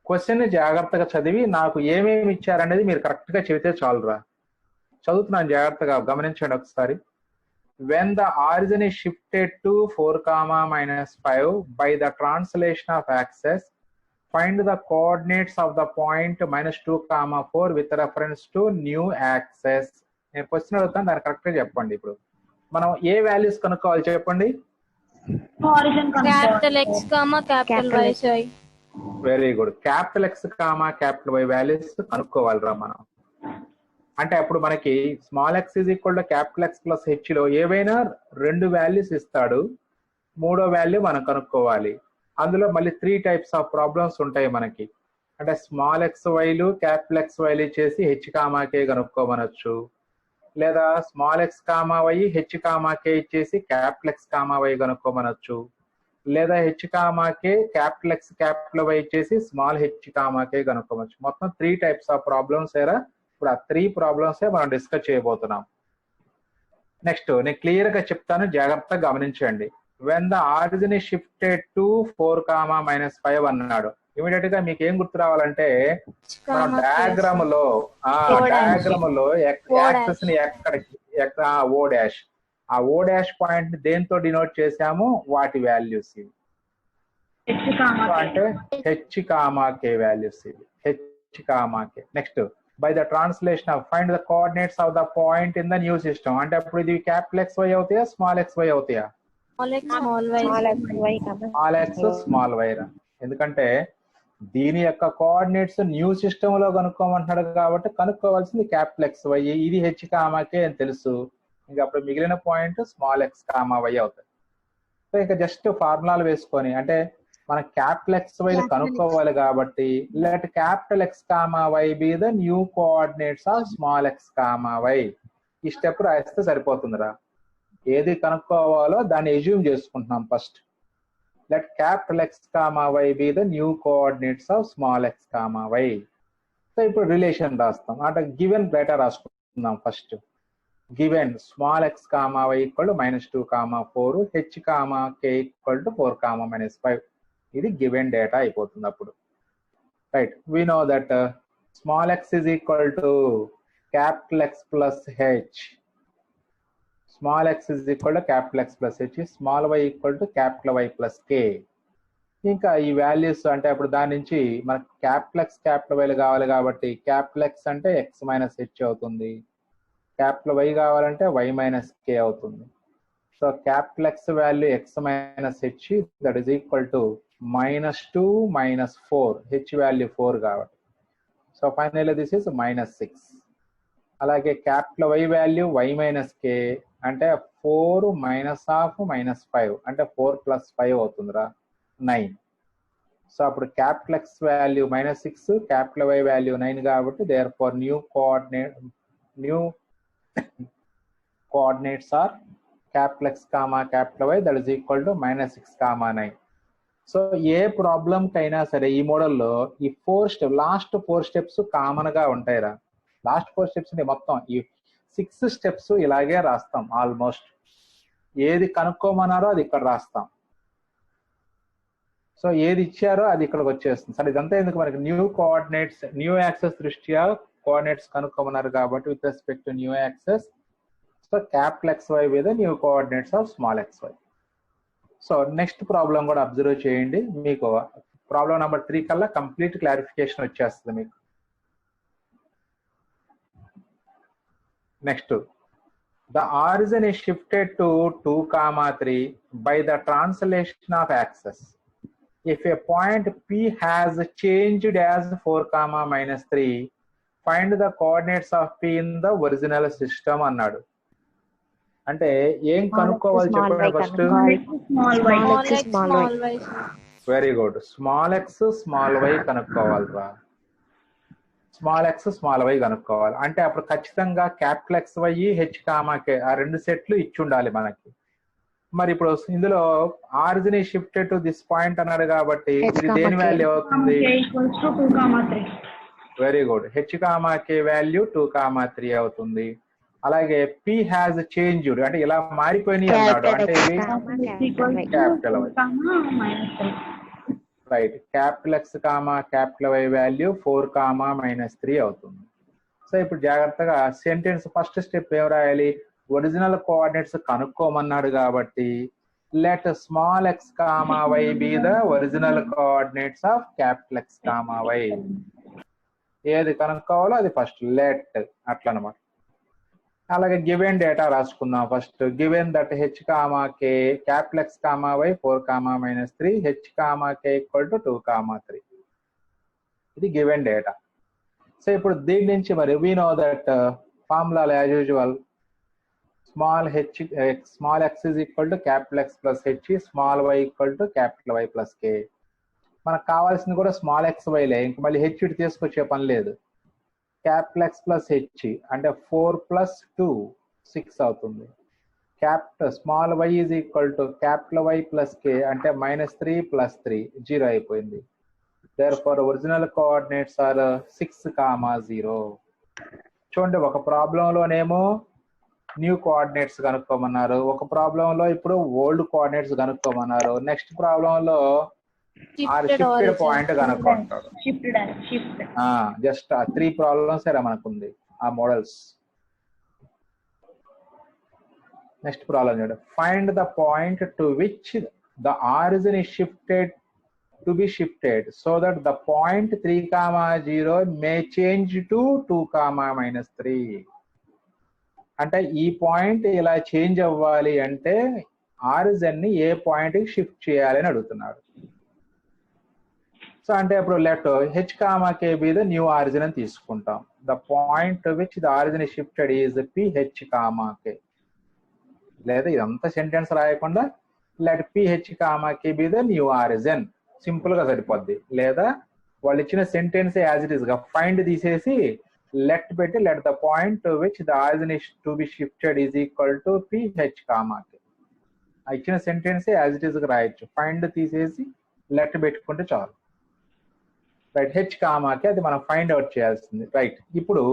క్వశ్చన్ ని జాగ్రత్తగా చదివి నాకు ఏమేమి ఇచ్చారనేది మీరు కరెక్ట్ గా చెబితే చాలురా. చదువుతున్నాను, జాగ్రత్తగా గమనించండి ఒకసారి. when the origin is shifted to 4 comma minus 5 by the translation of axis, find the coordinates of the point minus 2 comma 4 with reference to new axis. నేను క్వశ్చన్ అడుగుతాను, దాన్ని కరెక్ట్ గా చెప్పండి. ఇప్పుడు మనం ఏ వాల్యూస్ కనుక్కోవాలి చెప్పండి. Capital X, capital Y, sorry. Very good. Capital X comma capital Y values కనుక్కోవాలిరా మనం. అంటే అప్పుడు మనకి small X is equal to capital X plus H లో ఏవైనా 2 వాల్యూస్ ఇస్తాడు, 3వ వాల్యూ మనం కనుక్కోవాలి. అందులో మళ్ళీ 3 టైప్స్ ఆఫ్ ప్రాబ్లమ్స్ ఉంటాయి మనకి. అంటే స్మాల్ ఎక్స్ వైలు క్యాపిటల్ ఎక్స్ వైలు చేసి హెచ్ కామాకే కనుక్కోమనొచ్చు, లేదా small X comma Y H comma K ఇచ్చేసి క్యాపిటల్ ఎక్స్ కామా వై కనుక్కోమనొచ్చు, లేదా H comma K capital X capital Y ఇచ్చేసి స్మాల్ హెచ్ కామాకే కనుక్కోవచ్చు. మొత్తం 3 టైప్స్ ఆఫ్ ప్రాబ్లమ్స్ ఏరా. ఇప్పుడు ఆ 3 ప్రాబ్లమ్స్ మనం డిస్కస్ చేయబోతున్నాం. నెక్స్ట్ నేను క్లియర్ గా చెప్తాను, జాగ్రత్తగా గమనించండి. When the origin is shifted to 4 comma minus 5 అన్నాడు. ఇమీడియట్ గా మీకు ఏం గుర్తు రావాలంటే మనం డయాగ్రామ్ లో యాక్సెస్ ని ఓ డాష్, ఆ ఓ డాష్ పాయింట్ ని దేంతో డినోట్ చేసాము, వాటి వాల్యూస్ ఇవి. అంటే హెచ్ కామా కే వాల్యూస్ ఇవి, h comma k. Next by the translation of find the coordinates of the point in the new system. అంటే అప్పుడు ఇది క్యాపిటల్ ఎక్స్ వై అవుతాయా, స్మాల్ ఎక్స్ వై అవుతాయా? Small x, small y. Small X small y రా. ఎందుకంటే దీని యొక్క coordinates new system లో కనుక్కోమంటున్నాడు కాబట్టి కనుక్కోవాల్సింది క్యాపిటల్ ఎక్స్ వై, ఇది హెచ్ కామాకే అని తెలుసు. ఇంకా అప్పుడు మిగిలిన point small X comma y అవుతాయి. సో ఇంకా జస్ట్ ఫార్ములాలు వేసుకొని, అంటే మన క్యాపిటల్ ఎక్స్ వై కనుక్కోవాలి కాబట్టి let capital X comma why be the new coordinates of small X comma y. ఈ స్టెప్ రాస్తే సరిపోతుందిరా. ఏది కనుక్కోవాలో దాన్ని ఎజ్యూమ్ చేసుకుంటున్నాం first. Let capital X comma why be the new coordinates of small X comma Y. So ఇప్పుడు relation రాస్తాం. అంటే గివెన్ డేటా రాసుకుంటున్నాం first. Given small X comma why equal to -2 comma 4, H comma K equal to 4 comma -5. ఇది given data అయిపోతుంది అప్పుడు. Right, we know that small X is equal to capital X plus H, small X is equal to capital X plus H, small why equal to capital why plus K. ఇంకా ఈ values అంటే అప్పుడు దాని నుంచి మనకు capital X capital వైలు కావాలి కాబట్టి క్యాపిటల్ ఎక్స్ అంటే ఎక్స్ మైనస్ హెచ్ అవుతుంది, క్యాపిటల్ వై కావాలంటే వై మైనస్ కే అవుతుంది. So capital X value X minus H, that is equal to -2 -4, H value 4 కాబట్టి. So final this is -6. అలాగే capital why value why minus K అంటే 4 -5 అంటే 4 + 5 అవుతుందిరా 9. So అప్పుడు capital X value -6, capital why value 9 కాబట్టి therefore new coordinates are capital X comma capital y, that is equal to -6 comma 9. So ఏ problem కైనా సరే ఈ మోడల్లో ఈ 4 స్టెప్, లాస్ట్ 4 స్టెప్స్ కామన్ గా ఉంటాయిరా. లాస్ట్ 4 స్టెప్స్ మొత్తం ఈ 6 స్టెప్స్ ఇలాగే రాస్తాం. ఆల్మోస్ట్ ఏది కనుక్కోమన్నారో అది ఇక్కడ రాస్తాం. సో ఏది ఇచ్చారో అది ఇక్కడికి వచ్చేస్తుంది. సరే ఇదంతా ఎందుకు, మనకి న్యూ కోఆర్డినేట్స్, న్యూ యాక్సెస్ దృష్ట్యా కోఆర్డినేట్స్ కనుక్కోమన్నారు కాబట్టి with respect to new axes, so capital X y with new coordinates of small X y. So next problem కూడా అబ్జర్వ్ చేయండి, మీకు ప్రాబ్లం నెంబర్ 3 కల్లా కంప్లీట్ క్లారిఫికేషన్ వచ్చేస్తుంది మీకు. Next, the origin is shifted to 2, 3 by the translation of axis. If a point P has changed as 4, -3, find the coordinates of P in the original system అన్నాడు. అంటే ఏం కనుక్కోవాలి చెప్పండి first? Small y. Very good. Small X small Y కనుక్కోవాలిరా. Small X small Y కనుక్కోవాలి అంటే అప్పుడు ఖచ్చితంగా capital X Y H comma K ఆ 2 సెట్లు ఇచ్చి ఉండాలి మనకి. మరి ఇప్పుడు ఇందులో origin shifted to this point అన్నాడు కాబట్టి ఇది దేని వాల్యూ అవుతుంది? Very good, H comma K value 2, 3 అవుతుంది. అలాగే పి హ్యాజ్ చేంజ్డ్ అంటే ఇలా మారిపోయినాయి అన్నాడు, అంటే ఇవి capital y. Right, capital X comma capital why value 4, -3 అవుతుంది. సో ఇప్పుడు జాగ్రత్తగా సెంటెన్స్ ఫస్ట్ స్టెప్ ఏం రాయాలి? ఒరిజినల్ కోఆర్డినేట్స్ కనుక్కోమన్నాడు కాబట్టి let small X comma why be the original coordinates of capital X comma Y. ఏది కనుక్కోవాలో అది ఫస్ట్ లెట్ అట్లా అనమాట. అలాగే గివెన్ డేటా రాసుకుందాం. First given that H comma K capital X comma Y 4, -3 H comma K equal to 2, 3. ఇది given data. So ఇప్పుడు దీని నుంచి మరి we know that formula as usual small X is equal to capital X plus H, small why equal to capital why plus K. మనకు కావాల్సింది కూడా small X వైలే, ఇంక మళ్ళీ హెచ్ ఇటు తీసుకొచ్చే పని లేదు. క్యాపిటల్ ఎక్స్ ప్లస్ హెచ్ అంటే 4 + 2 6 అవుతుంది. Small Y is equal to capital why plus K అంటే -3 + 3 0 అయిపోయింది. therefore original coordinates are 6, 0. చూడండి, ఒక ప్రాబ్లం లోనేమో న్యూ కోఆర్డినేట్స్ కనుక్కోమన్నారు, ఒక ప్రాబ్లం లో ఇప్పుడు ఓల్డ్ కోఆర్డినేట్స్ కనుక్కోమన్నారు, నెక్స్ట్ ప్రాబ్లం లో షిఫ్టెడ్ పాయింట్ కనుక్కుంటాడు. జస్ట్ 3 ప్రాబ్లమ్స్ ఎలా మనకుంది ఆ మోడల్స్. నెక్స్ట్ ప్రాబ్లం చూడండి. Find the point to which the origin is shifted to be shifted so that the point 3, 0 May change to 2, -3. అంటే ఈ పాయింట్ ఇలా చేంజ్ అవ్వాలి అంటే ఆరిజిన్ ని ఏ పాయింట్ కి షిఫ్ట్ చేయాలి అని అడుగుతున్నాడు. సో అంటే ఇప్పుడు let H comma K be the new origin అని తీసుకుంటాం. The point which the origin is shifted is P H comma K. లేదా ఇదంతా సెంటెన్స్ రాయకుండా let P H comma K be the new origin simple గా సరిపోద్ది. లేదా వాళ్ళు ఇచ్చిన సెంటెన్స్ యాజ్ ఇట్ ఈస్ గా ఫైండ్ తీసేసి లెట్ పెట్టి let the point which the origin is to be shifted is equal to P H comma K. ఆ ఇచ్చిన సెంటెన్స్ యాజ్ ఇట్ ఈస్ గా రాయొచ్చు, ఫైండ్ తీసేసి లెట్ పెట్టుకుంటే చాలు. రైట్, హెచ్ కామాకి అది మనం ఫైండ్ అవుట్ చేయాల్సింది. రైట్, ఇప్పుడు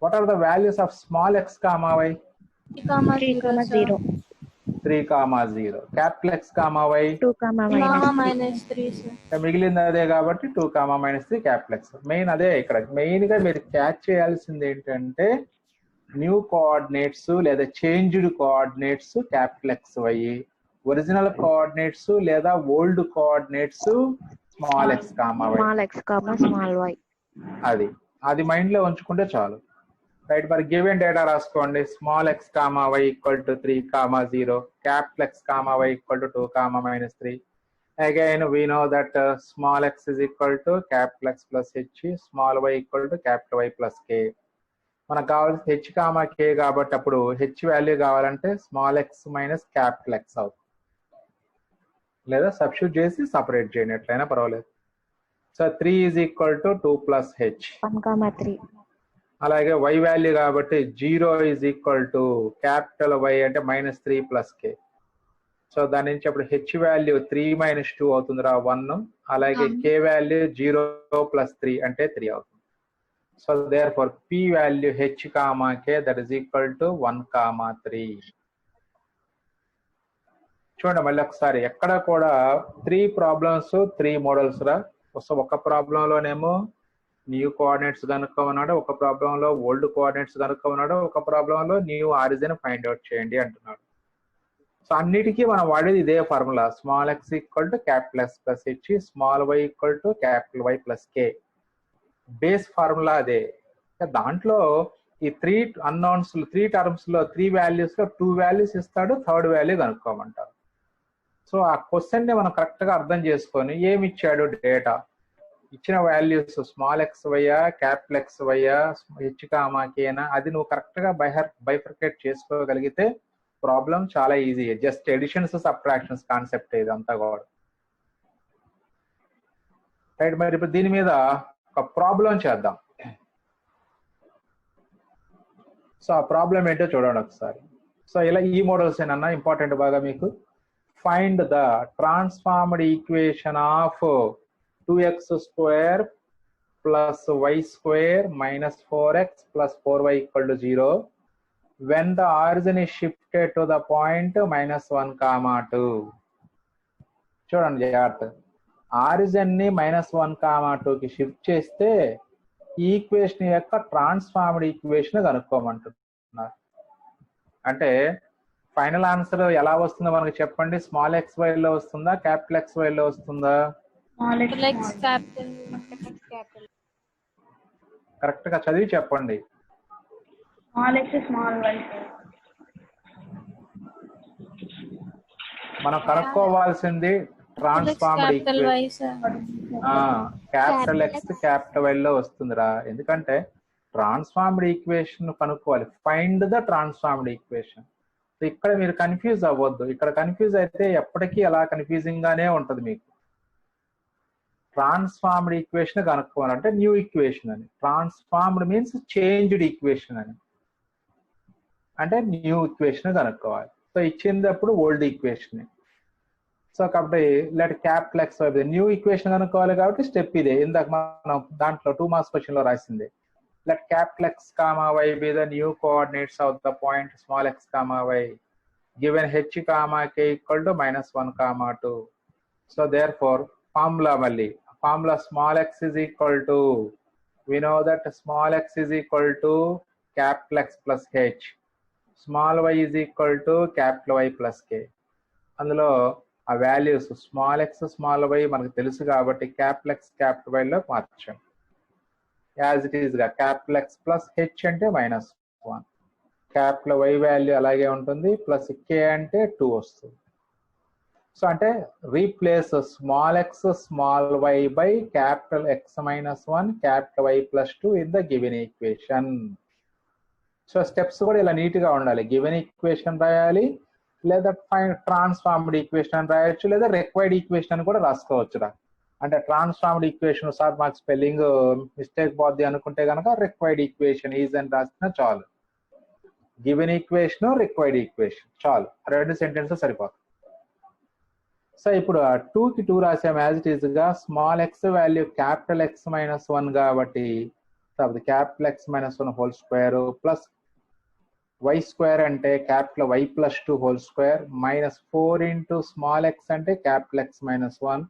what are the values of small X comma y? 3, 0. Capital X comma y 2, -3. మిగిలింది అదే కాబట్టి 2, -3 క్యాపిటల్ ఎక్స్. మెయిన్ అదే ఇక్కడ మెయిన్ గా మీరు క్యాచ్ చేయాల్సింది ఏంటంటే న్యూ కోఆర్డినేట్స్ లేదా changed coordinates capital X Y, original coordinates లేదా old coordinates small X comma why. అది మైండ్ లో ఉంచుకుంటే చాలు. రైట్, మరి గివెన్ డేటా రాసుకోండి. Small X comma why equal to 3, 0, capital X comma why equal to 2, -3. Again we know that small X is equal to capital X plus H, small why equal to capital why plus K. మనకు కావాల్సిన H comma కే కాబట్టి అప్పుడు H value కావాలంటే small X minus capital X అవుతుంది, లేదా substitute చేసి separate చేయండి, ఎట్లయినా పర్వాలేదు. So 3 is equal to 2 + h 1, 3. అలాగే వై వాల్యూ కాబట్టి 0 is equal to capital y అంటే -3 + k. సో దాని నుంచి అప్పుడు హెచ్ వాల్యూ 3 - 2 అవుతుంది 1. అలాగే కే వాల్యూ 0 + 3 అంటే 3 అవుతుంది. So therefore P value H comma K that is equal to 1, 3. చూడండి మళ్ళీ ఒకసారి, ఎక్కడ కూడా 3 ప్రాబ్లమ్స్ 3 మోడల్స్ రా. ఒక ప్రాబ్లం లోనేమో న్యూ కోఆర్డినేట్స్ కనుక్కోమన్నాడు, ఒక ప్రాబ్లం లో ఓల్డ్ కోఆర్డినేట్స్ కనుక్కోమన్నాడు, ఒక ప్రాబ్లం లో న్యూ ఆరిజిన్ ఫైండ్ అవుట్ చేయండి అంటున్నాడు. సో అన్నిటికీ మనం వాడేది ఇదే formula, small X equal to capital X plus H, small why equal to capital why plus k. Base formula అదే. దాంట్లో ఈ 3 అన్నోన్స్ 3 టర్మ్స్ లో 3 వాల్యూస్ లో 2 వాల్యూస్ ఇస్తాడు, థర్డ్ వాల్యూ కనుక్కోమంటారు. సో ఆ క్వశ్చన్ ని మనం కరెక్ట్ గా అర్థం చేసుకొని ఏమి ఇచ్చాడు డేటా, ఇచ్చిన వాల్యూస్ స్మాల్ ఎక్స్ వైయా క్యాపిటల్ ఎక్స్ వైయా హెచ్ కామాకేనా, అది నువ్వు కరెక్ట్ గా బైఫర్కేట్ చేసుకోగలిగితే ప్రాబ్లం చాలా easy. Just additions subtractions concept ఇదంతా కూడా. రైట్, మరి ఇప్పుడు దీని మీద ఒక ప్రాబ్లం చేద్దాం. సో ఆ ప్రాబ్లం ఏంటో చూడండి ఒకసారి. సో ఇలా ఈ మోడల్స్ ఏనన్నా ఇంపార్టెంట్ బాగా మీకు. Find the transformed equation of 2x² + y² - 4x + 4y = 0 when the origin is shifted to the point -1, 2. చూడండి జాగ్రత్త, ఆరిజిన్ ని -1, 2 కి షిఫ్ట్ చేస్తే ఈ ఈక్వేషన్ యొక్క ట్రాన్స్ఫార్మ్డ్ ఈక్వేషన్ కనుక్కోమంటున్నారు. అంటే ఫైనల్ ఆన్సర్ ఎలా వస్తుందో మనకు చెప్పండి. స్మాల్ ఎక్స్ వై లో వస్తుందా, క్యాపిటల్ ఎక్స్ వై లో వస్తుందా? క్యాపిటల్. కరెక్ట్ గా చదివి చెప్పండి. Small X small Y. మనం కనుక్కోవాల్సింది transformed capital Y equation. Sir. Capital X capital why లో వస్తుందిరా. ఎందుకంటే ట్రాన్స్ఫార్మ్డ్ ఈక్వేషన్ కనుక్కోవాలి. Find the transformed equation. ఇక్కడ మీరు కన్ఫ్యూజ్ అవ్వద్దు. ఇక్కడ కన్ఫ్యూజ్ అయితే ఎప్పటికీ అలా కన్ఫ్యూజింగ్ గానే ఉంటది మీకు. ట్రాన్స్ఫార్మ్డ్ ఈక్వేషన్ కనుక్కోవాలంటే న్యూ ఈక్వేషన్ అని. ట్రాన్స్ఫార్మ్డ్ మీన్స్ చేంజ్డ్ ఈక్వేషన్ అని, అంటే న్యూ ఈక్వేషన్ కనుక్కోవాలి. సో ఇచ్చినప్పుడు ఓల్డ్ ఈక్వేషన్. సో కాబట్టి ఇలాంటి capital X y new equation కనుక్కోవాలి కాబట్టి స్టెప్ ఇదే. ఇందాక మనం దాంట్లో 2 మార్క్స్ క్వశ్చన్ లో రాసింది. Let capital X comma Y be the new coordinates of the point small x comma y given h comma k equal to -1 comma 2. So therefore formula small x is equal to, we know that small x is equal to capital X plus h, small y is equal to capital Y plus k. అందులో ఆ values small X small y మనకు తెలుసు కాబట్టి capital X capital why లో మార్చాం. As it is గా capital X plus h అంటే -1, capital y value అలాగే ఉంటుంది, ప్లస్ కే అంటే 2 వస్తుంది. సో అంటే replace small X small y by capital X -1 capital why plus 2 in the given equation. So steps కూడా ఇలా నీట్ గా ఉండాలి. గివెన్ ఈక్వేషన్ రాయాలి, లేదా ట్రాన్స్ఫార్మ్డ్ ఈక్వేషన్ రాయొచ్చు, లేదా రిక్వైర్డ్ ఈక్వేషన్ అని కూడా రాసుకోవచ్చురా. అంటే ట్రాన్స్ఫార్మ్డ్ ఈక్వేషన్ సార్ మాకు స్పెల్లింగ్ మిస్టేక్ పోద్ది అనుకుంటే కనుక రిక్వైర్డ్ ఈక్వేషన్ ఈజ్ అని రాసినా చాలు. గివెన్ ఈక్వేషన్ రిక్వైర్డ్ ఈక్వేషన్ చాలు, 2 సెంటెన్సెస్ సరిపోతుంది. సో ఇప్పుడు 2 కి 2 రాసాము యాజ్ ఇట్ ఈస్ గా. Small X value capital X -1 కాబట్టి capital X -1 whole square plus Y square అంటే capital why plus 2 whole square -4 into small X అంటే capital X -1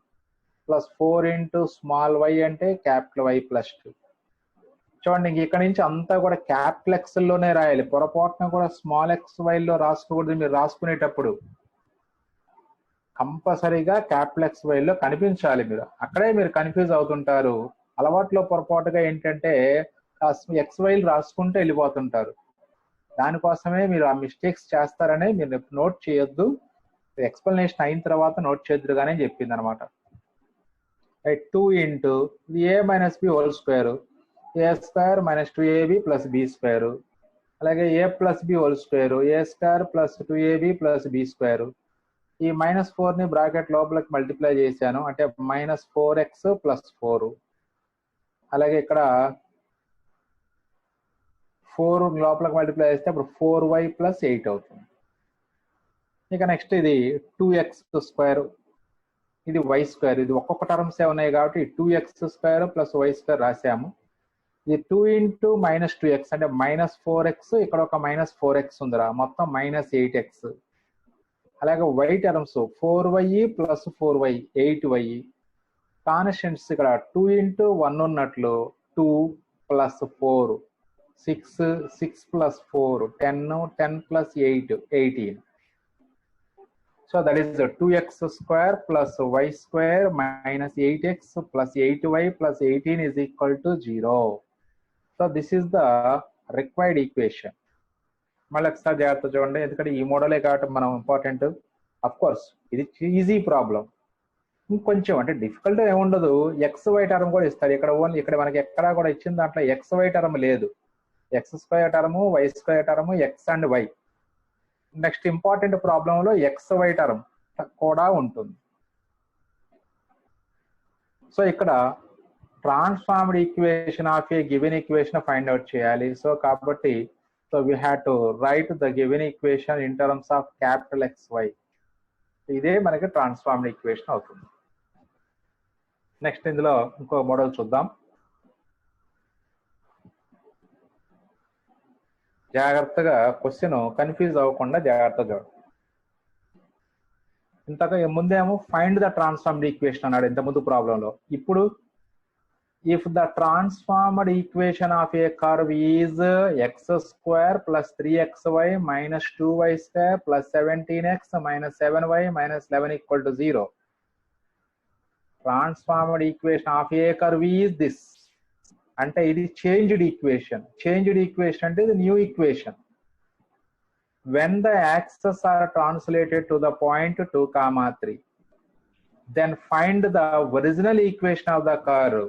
plus 4 into small why అంటే capital why plus 2. చూడండి ఇంక ఇక్కడ నుంచి అంతా కూడా క్యాపిటల్ ఎక్స్ లోనే రాయాలి. పొరపాటున కూడా స్మాల్ ఎక్స్ వై లో రాసుకోకూడదు. మీరు రాసుకునేటప్పుడు కంపల్సరీగా క్యాపిటల్ ఎక్స్ వై లో కనిపించాలి. మీరు అక్కడే మీరు కన్ఫ్యూజ్ అవుతుంటారు. అలవాట్లో పొరపాటుగా ఏంటంటే ఎక్స్ వైలు రాసుకుంటూ వెళ్ళిపోతుంటారు. దానికోసమే మీరు ఆ మిస్టేక్స్ చేస్తారని మీరు నోట్ చేయొద్దు. ఎక్స్ప్లెనేషన్ అయిన తర్వాత నోట్ చేద్దరు కానీ చెప్పింది అనమాట. 2 into a minus b whole square, a square -2ab plus b square, అలాగే a plus b whole square, a square plus 2ab plus b square. ఈ -4 ని బ్రాకెట్ లోపలికి మల్టిప్లై చేశాను అంటే -4x ప్లస్ 4. అలాగే ఇక్కడ 4 లోపలికి మల్టిప్లై చేస్తే అప్పుడు 4y ప్లస్ 8 అవుతుంది. ఇక నెక్స్ట్ ఇది 2x స్క్వేర్, ఇది y స్క్వేర్. ఇది ఒక్కొక్క టర్మ్స్ ఉన్నాయి కాబట్టి 2x square plus y square రాసాము. ఇది 2 ఇంటూ -2x అంటే -4x, ఇక్కడ ఒక -4x ఉందిరా, మొత్తం -8x. అలాగే y terms 4y plus 4y 8y. Constants ఇక్కడ 2 ఇంటూ 1 ఉన్నట్లు 2 plus 4 6, 6 plus 4 10, 10 plus 8 18. So that is 2x square plus y square minus 8x plus 8y plus 18 is equal to 0. So this is the required equation. మళ్ళీ ఒకసారి జాగ్రత్త చూడండి, ఎందుకంటే ఈ మోడలే కాబట్టి మనం ఇంపార్టెంట్. అఫ్ కోర్స్ ఇది ఈజీ ప్రాబ్లం. ఇంకొంచెం అంటే డిఫికల్ట్ ఏముండదు. ఎక్స్ వై టర్మ్ కూడా ఇస్తారు ఇక్కడ. ఓన్లీ ఇక్కడ మనకి ఎక్కడా కూడా ఇచ్చిన దాంట్లో ఎక్స్ వై టర్మ్ లేదు. X square term, y square term, x and y. Next important problem లో ఎక్స్ వై టర్మ్ కూడా ఉంటుంది. సో ఇక్కడ transformed equation of a given equation find out చేయాలి. సో కాబట్టి so we have to write the given equation in terms of capital X y. ఇదే మనకి transformed equation అవుతుంది. Next ఇందులో ఇంకో మోడల్ చూద్దాం. జాగ్రత్తగా క్వశ్చన్ కన్ఫ్యూజ్ అవ్వకుండా జాగ్రత్తగా చూడండి. ఇంతకు ముందేమో ఫైండ్ ద ట్రాన్స్ఫార్మ్డ్ ఈక్వేషన్ అన్నాడు ఇంత ముందు ప్రాబ్లంలో. ఇప్పుడు if the transformed equation of a curve is x square plus 3xy minus 2y square plus 17x minus 7y minus 11 equal to 0. Transformed equation of a curve is this. అంటే ఇది changed equation. Changed equation అంటే ఇది new equation. When the axes are translated to the point 2, 3, then find the original equation of the curve.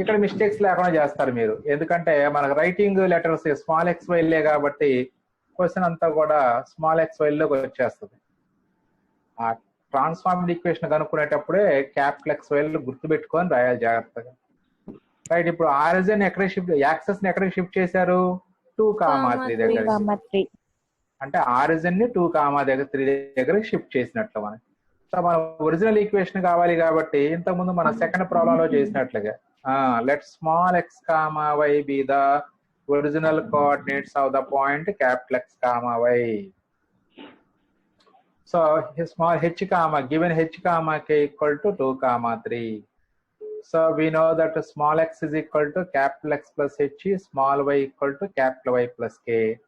ఇక్కడ mistakes లేకుండా చేస్తారు మీరు, ఎందుకంటే మనకు రైటింగ్ లెటర్స్ స్మాల్ ఎక్స్ వైలే కాబట్టి క్వశ్చన్ అంతా కూడా స్మాల్ ఎక్స్ వైల్లోకి వచ్చేస్తుంది. ఆ ట్రాన్స్ఫార్మ్డ్ ఈక్వేషన్ కనుక్కునేటప్పుడే క్యాపిటల్ ఎక్స్ వైల్ గుర్తుపెట్టుకొని రాయాలి జాగ్రత్తగా. రైట్, ఇప్పుడు ఆరిజిన్ ఎక్కడ షిఫ్ట్, యాక్సెస్ ని ఎక్కడ షిఫ్ట్ చేశారు? 2, 3 దగ్గర. అంటే ఆరిజిన్ ని 2, 3 దగ్గర షిఫ్ట్ చేసినట్లు మనకి. సో మన ఒరిజినల్ ఈక్వేషన్ కావాలి కాబట్టి ఇంతకుముందు మన సెకండ్ ప్రాబ్లం లో చేసినట్లుగా let small x comma y be the original coordinates of the point capital X comma y. So small h comma, given h comma k equal to 2, 3. So we know that small x is equal to capital X plus h, small y equal to capital Y plus k.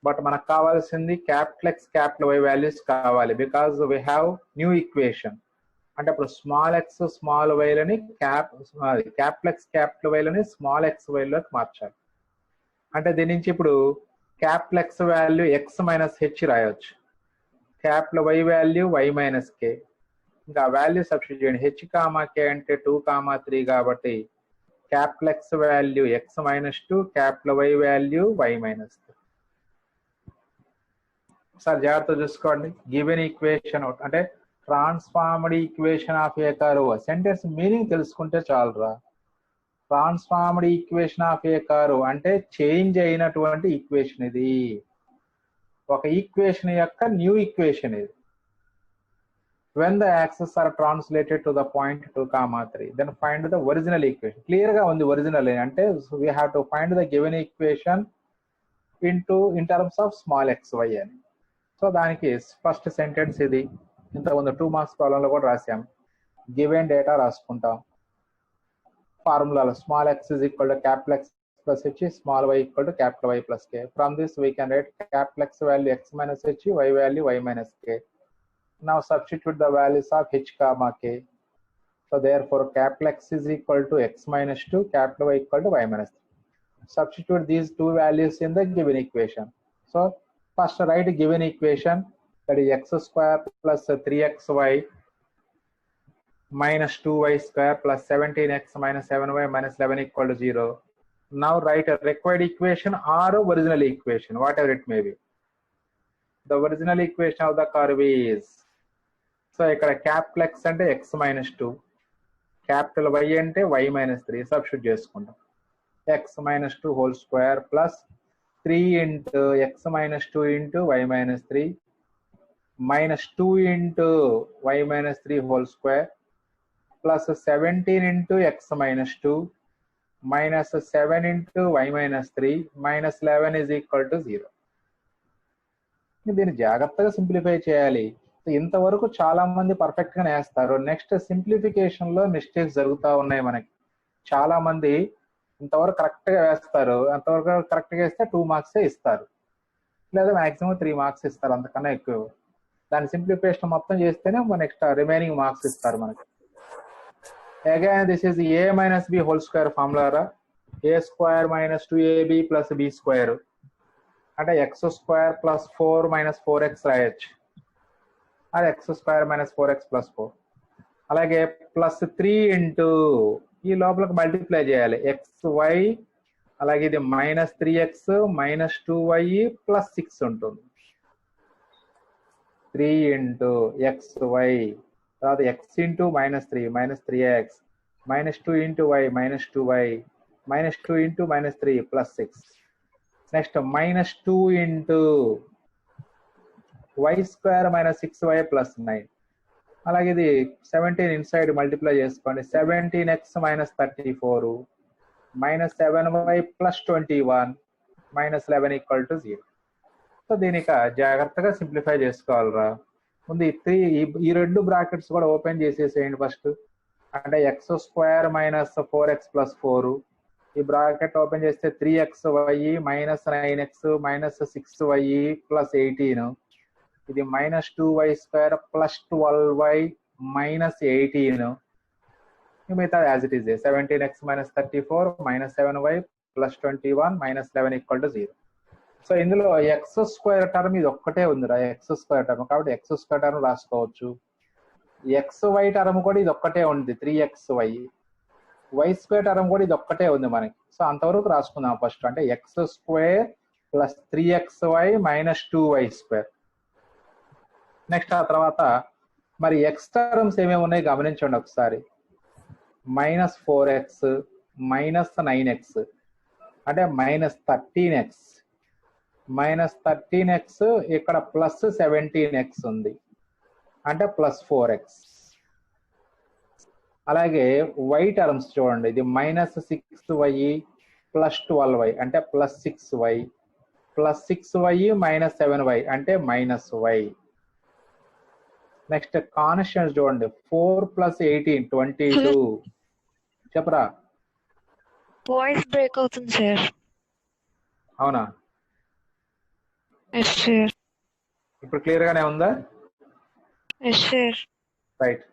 But మనకు కావాల్సింది capital X capital Y values కావాలి, because we have new equation. అంటే ఇప్పుడు small X small వైలని capital X capital వైలని small x వైలోకి మార్చాలి. అంటే దీని నుంచి ఇప్పుడు capital X value X minus h రాయొచ్చు, capital why value why minus k. ఇంకా వాల్యూ సబ్స్టిట్యూట్ చేయండి. హెచ్ కామా కే అంటే 2, 3 కాబట్టి capital X value X minus 2, capital why value why minus 3. ఒకసారి జాగ్రత్త చూసుకోండి. గివెన్ ఈక్వేషన్ అంటే transformed equation of a curve, sentence meaning తెలుసుకుంటే చాలురా. Transformed equation of a curve అంటే చేంజ్ అయినటువంటి ఈక్వేషన్ ఇది, ఒక ఈక్వేషన్ యొక్క న్యూ ఈక్వేషన్ ఇది. when the axes are translated to the point 2, 3, then find the original equation. Clear గా ఉంది original అంటే we have to find the given equation in terms of small xy అని. So దానికి first sentence ఇది. ఇంతకుముందు 2 marks ప్రాబ్లంలో కూడా రాసాం. గివెన్ డేటా రాసుకుంటాం. ఫార్ములాలో small X is equal to capital X plus H, small why equal to capital why plus k. From this we can write capital X value X minus H, y value why minus k. Now substitute the values of h comma k. So therefore capital X is equal to x minus 2, capital Y equal to y minus 3. Substitute these two values in the given equation. So first write given equation, that is x square plus 3xy minus 2y square plus 17x minus 7y minus 11 equal to 0. Now write a required equation or original equation, whatever it may be. The original equation of the curve is, so ఇక్కడ capital X అంటే X minus 2, capital y అంటే y minus 3 substitute చేసుకుంటాం. X minus 2 whole square plus 3 into x minus 2 into y minus 3 minus 2 into y minus 3 whole square plus 17 into x minus 2 minus 7 into y minus 3 minus 11 is equal to 0. దీన్ని జాగ్రత్తగా simplify చేయాలి. ఇంతవరకు చాలా మంది perfect గా వేస్తారు. Next simplification లో mistakes జరుగుతూ ఉన్నాయి మనకి. చాలా మంది ఇంతవరకు కరెక్ట్ గా వేస్తారు, అంతవరకు కరెక్ట్ గా వేస్తే 2 మార్క్స్ ఇస్తారు, లేదా మాక్సిమం 3 మార్క్స్ ఇస్తారు, అంతకన్నా ఎక్కువ. దాని సింప్లిఫికేషన్ మొత్తం చేస్తేనే నెక్స్ట్ రిమైనింగ్ మార్క్స్ ఇస్తారు మనకి. Again this is a minus b whole square formula. A square minus 2ab plus b square అంటే x square plus 4 minus 4x రాయొచ్చు, అది X square minus 4x plus 4. అలాగే ప్లస్ 3 ఇంటూ ఈ లోపలికి multiply చేయాలి X why, అలాగే ఇది minus 3x minus 2y plus 6 ఉంటుంది. 3 ఇంటూ ఎక్స్ వై, తర్వాత x into minus 3 minus 3x, minus 2 into y minus 2y, minus 2 into minus 3 plus 6. Next minus 2 into y square minus 6y plus 9. అలాగే ఇది 17 inside multiply చేసుకోండి. 17x minus 34 minus 7y plus 21 minus 11 equal to 0. So దీనికి జాగ్రత్తగా simplify చేసుకోవాలరా. ముందు ఈ 2 brackets కూడా open చేసేసేయండి first. అంటే x square minus 4x plus 4, ఈ బ్రాకెట్ ఓపెన్ చేస్తే 3xy minus 9x minus 6y plus 18, ఇది minus 2y square plus 12y minus 18, మిగతా as it is 17x minus 34 minus 7y plus 21 minus 11 equal to 0. So ఇందులో X square term ఇది ఒక్కటే ఉందిరా, X square term, కాబట్టి X square term రాసుకోవచ్చు. X why term కూడా ఇది ఒక్కటే ఉంది 3xy, వై స్క్వేర్ టర్మ్ కూడా ఇది ఒక్కటే ఉంది మనకి. సో అంతవరకు రాసుకుందాం ఫస్ట్. అంటే x square plus 3xy minus 2y square. Next ఆ తర్వాత మరి ఎక్స్ టర్మ్స్ ఏమేమి ఉన్నాయి గమనించండి ఒకసారి. మైనస్ 4x మైనస్ 9x అంటే మైనస్ 13x, మైనస్ 13x ఇక్కడ ప్లస్ 17x ఉంది అంటే ప్లస్ 4x. అలాగే వై టర్మ్స్ చూడండి, ఇది మైనస్ 6y ప్లస్ 12y అంటే plus 6y, plus 6y minus 7y అంటే మైనస్ y. నెక్స్ట్ కాన్స్టెంట్స్ చూడండి, 4 ప్లస్ 18 22. చెప్పరా? వాయిస్ బ్రేక్ అవుతుంది సార్. అవునా? Yes sir. ఇప్పుడు క్లియర్ గానే ఉందా? Yes sir. రైట్.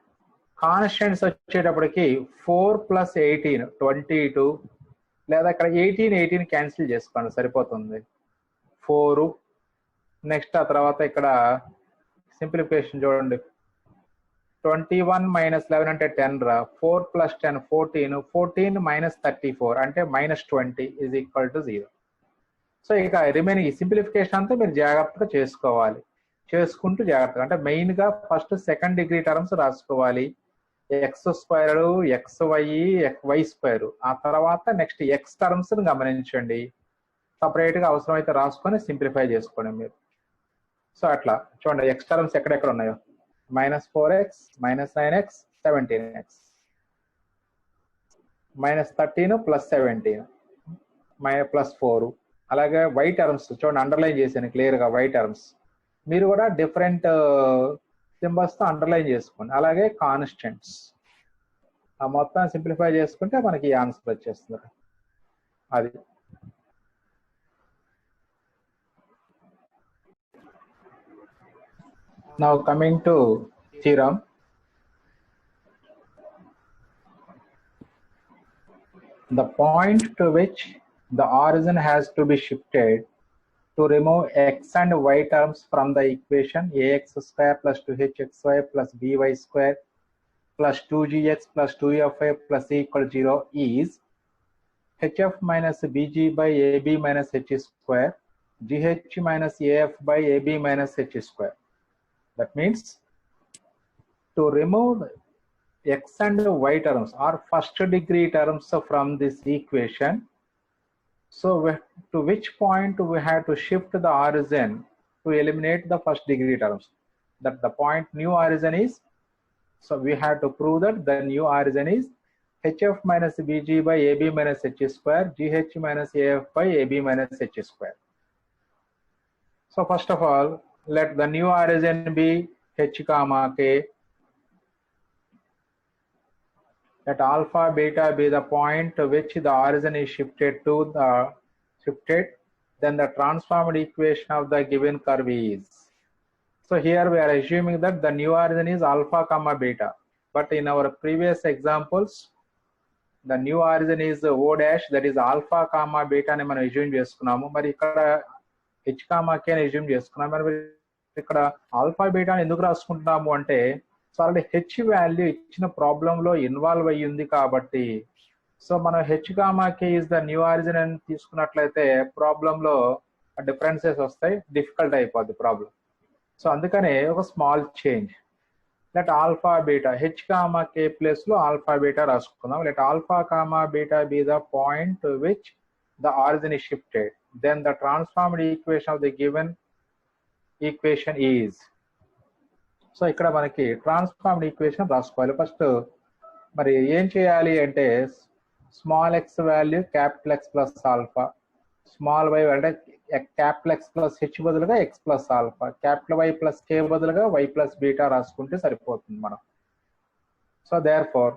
కాన్స్టెంట్స్ వచ్చేటప్పటికి 4 ప్లస్ 18 22, లేదా ఇక్కడ 18 క్యాన్సిల్ చేసుకోండి సరిపోతుంది 4. నెక్స్ట్ ఆ తర్వాత ఇక్కడ సింప్లిఫికేషన్ చూడండి, 21 మైనస్ 11 అంటే 10 రా, 4 ప్లస్ 10 14, 14 మైనస్ 34 అంటే minus 20 is equal to 0. So ఇక రిమైనింగ్ సింప్లిఫికేషన్ అంతా మీరు జాగ్రత్తగా చేసుకోవాలి, చేసుకుంటూ జాగ్రత్తగా. అంటే మెయిన్ గా ఫస్ట్ సెకండ్ డిగ్రీ టర్మ్స్ రాసుకోవాలి, x square x y square. ఆ తర్వాత నెక్స్ట్ ఎక్స్ టర్మ్స్ గమనించండి, సపరేట్ గా అవసరమైతే రాసుకొని సింప్లిఫై చేసుకోండి మీరు. సో అట్లా చూడండి ఎక్స్ టర్మ్స్ ఎక్కడెక్కడ ఉన్నాయో, minus 4x minus 9x 17x minus 13 plus 17 plus 4. అలాగే వై టర్మ్స్ చూడండి అండర్లైన్ చేశాను క్లియర్ గా, వై టర్మ్స్ మీరు కూడా డిఫరెంట్ సింబల్స్ తో అండర్లైన్ చేసుకోండి. అలాగే కాన్స్టెంట్స్ ఆ మొత్తం సింప్లిఫై చేసుకుంటే మనకి ఆన్సర్ వచ్చేస్తుంది. అది now coming to theorem. The point to which the origin has to be shifted to remove x and y terms from the equation ax square plus 2hxy plus by square plus 2gx plus 2fy plus c equal to 0 is hf minus bg by ab minus h square gh minus af by ab minus h square. That means to remove x and y terms or first degree terms from this equation, so to which point we have to shift the origin to eliminate the first degree terms. That the point new origin is, so we have to prove that the new origin is hf minus bg by ab minus h square gh minus af by ab minus h square. So first of all, let the new origin be h comma k. Let alpha beta be the point to which the origin is shifted, then the transformed equation of the given curve is. So here we are assuming that the new origin is alpha comma beta, but in our previous examples the new origin is o dash, that is alpha comma beta ni మనం assume చేసుకున్నాము. మరి ఇక్కడ h comma k ని assume చేసుకున్నాము. మరి ఇక్కడ alpha beta ఎందుకు రాసుకుంటున్నాము అంటే, సో ఆల్రెడీ హెచ్ వాల్యూ ఇచ్చిన ప్రాబ్లం లో ఇన్వాల్వ్ అయ్యింది కాబట్టి, సో మనం H comma K is the new origin అని తీసుకున్నట్లయితే ప్రాబ్లం లో డిఫరెన్సెస్ వస్తాయి, డిఫికల్ట్ అయిపోద్ది ప్రాబ్లం. సో అందుకనే ఒక small change, let alpha beta h comma k place లో ఆల్ఫా బీటా రాసుకుందాం. Let alpha comma beta be the point which the origin is shifted, then the transformed equation of the given equation is. So ఇక్కడ మనకి transformed equation రాసుకోవాలి. First మరి ఏం చేయాలి అంటే, small X value capital X plus alpha, small why అంటే capital X plus h బదులుగా x plus alpha, capital why plus k బదులుగా వై ప్లస్ బీటా రాసుకుంటే సరిపోతుంది మనం. So therefore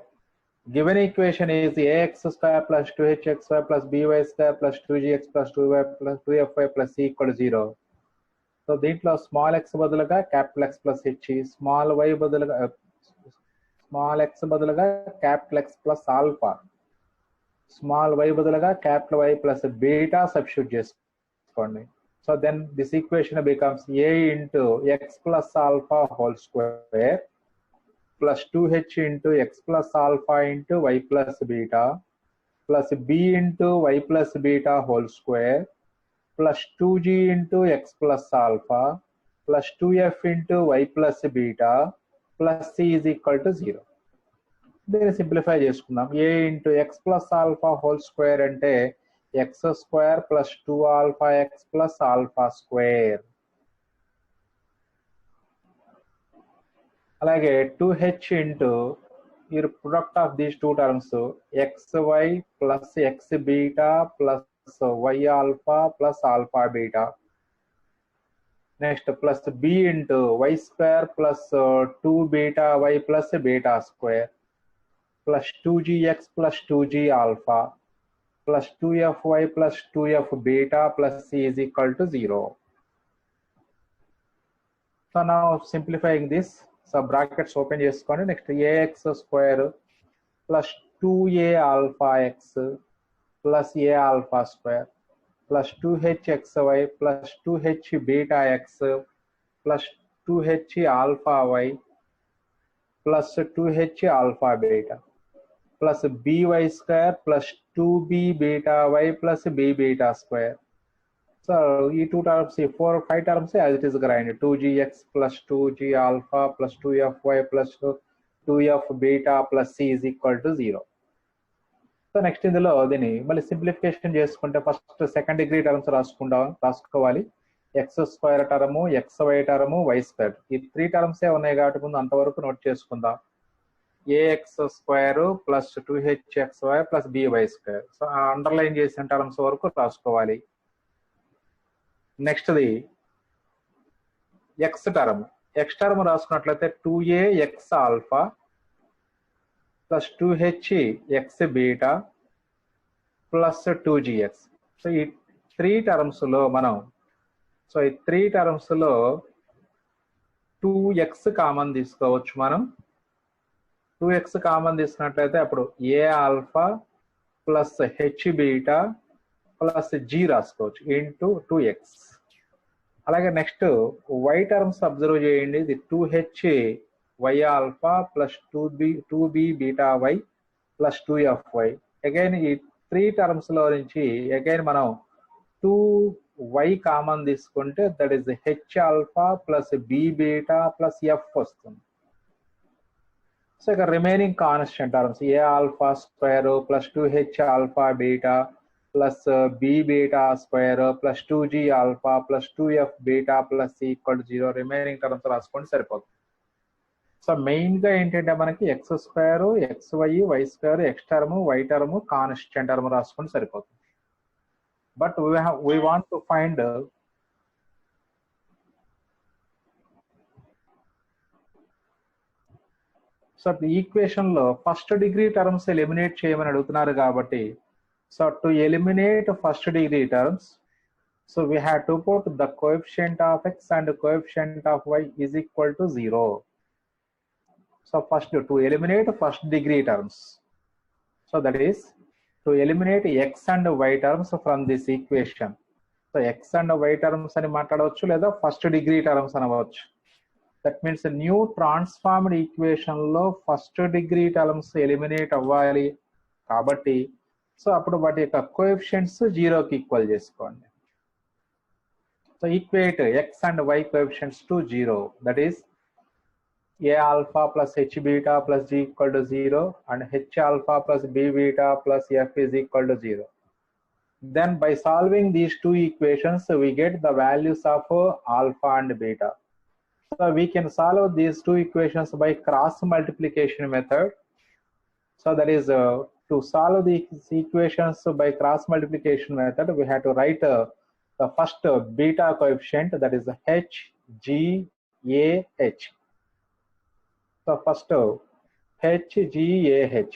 given equation is ax square plus 2hxy plus by square plus 2gx plus 2y plus 2fy plus c equal to 0. So దీంట్లో small x బదులుగా capital X plus H, small y బదులుగా small x బదులుగా capital X plus alpha, small y బదులుగా capital why plus beta substitute చేసుకోండి. So then this equation becomes a into x plus alpha whole square plus 2h into x plus alpha into y plus beta plus b into y plus beta whole square plus 2g into x plus alpha plus 2f into y plus beta plus c is equal to 0. దీన్ని simplify చేసుకుందాం. a into x plus alpha whole square అంటే x square plus 2 alpha x plus alpha square. అలాగే 2h into ఈ product of these two terms xy plus x beta plus y alpha plus alpha beta. Next plus b into y square plus 2 beta y plus beta square plus 2gx plus 2g alpha plus 2fy plus 2f beta plus c is equal to 0. So now simplifying this, so brackets open చేసుకోండి. Next ax square plus 2a alpha x plus a alpha square plus 2hxy plus 2h beta x plus 2h alpha y plus 2h alpha beta plus by square plus 2b beta y plus b beta square. So ఈ two terms, ఈ 5 terms as it is రాయండి. 2gx plus 2g alpha plus 2fy plus 2f beta plus c is equal to 0. So next ఇందులో దీన్ని మళ్ళీ simplification చేసుకుంటే first second degree terms రాసుకోవాలి. X square term, xy term, y square, ఈ 3 టర్మ్సే ఉన్నాయి కాబట్టి ముందు అంతవరకు నోట్ చేసుకుందాం. ax square plus 2hxy plus by square. So ఆ అండర్లైన్ చేసిన టర్మ్స్ వరకు రాసుకోవాలి. నెక్స్ట్ ది ఎక్స్ టర్మ్ రాసుకున్నట్లయితే 2a x alpha plus 2h x beta plus 2gx. So ఈ 3 టర్మ్స్ లో మనం, సో ఈ 3 టర్మ్స్ లో 2x కామన్ తీసుకోవచ్చు. మనం 2x కామన్ తీసుకున్నట్లయితే అప్పుడు a alpha plus h beta plus g రాసుకోవచ్చు ఇంటూ 2x. అలాగే నెక్స్ట్ y టర్మ్స్ అబ్జర్వ్ చేయండి. ఇది 2h y alpha plus 2b beta y plus 2fy. Again ఈ 3 టర్మ్స్ లో నుంచి అగైన్ మనం 2y కామన్ తీసుకుంటే that is h alpha plus b beta plus f వస్తుంది. సో ఇక remaining constant terms a alpha square plus 2h alpha beta plus b beta square plus 2g alpha plus 2f beta plus c equal to 0. Remaining terms రాసుకొని సరిపోతుంది. So main గా ఏంటంటే మనకి X square xy y square x term y term constant term రాసుకొని సరిపోతుంది. But we want to find so equation లో first degree terms eliminate చేయమని అడుగుతున్నారు కాబట్టి, so to eliminate first degree terms, so we have to put the coefficient of x and coefficient of y is equal to 0. So first to eliminate first degree terms, so that is to eliminate x and y terms from this equation. So x and y terms ani maatladavochu leda first degree terms anavachchu. That means a new transformed equation lo first degree terms eliminate avvali kabatti, so అప్పుడు వాటి యొక్క coefficients 0కి equal చేసుకోండి. So equate x and y coefficients to 0, that is a alpha plus h beta plus g equal to 0 and h alpha plus b beta plus f is equal to 0. Then by solving these two equations we get the values of alpha and beta. So we can solve these two equations by cross multiplication method. So that is to solve these equations by cross multiplication method, we have to write the first beta coefficient, that is h g a h. So first h g a h.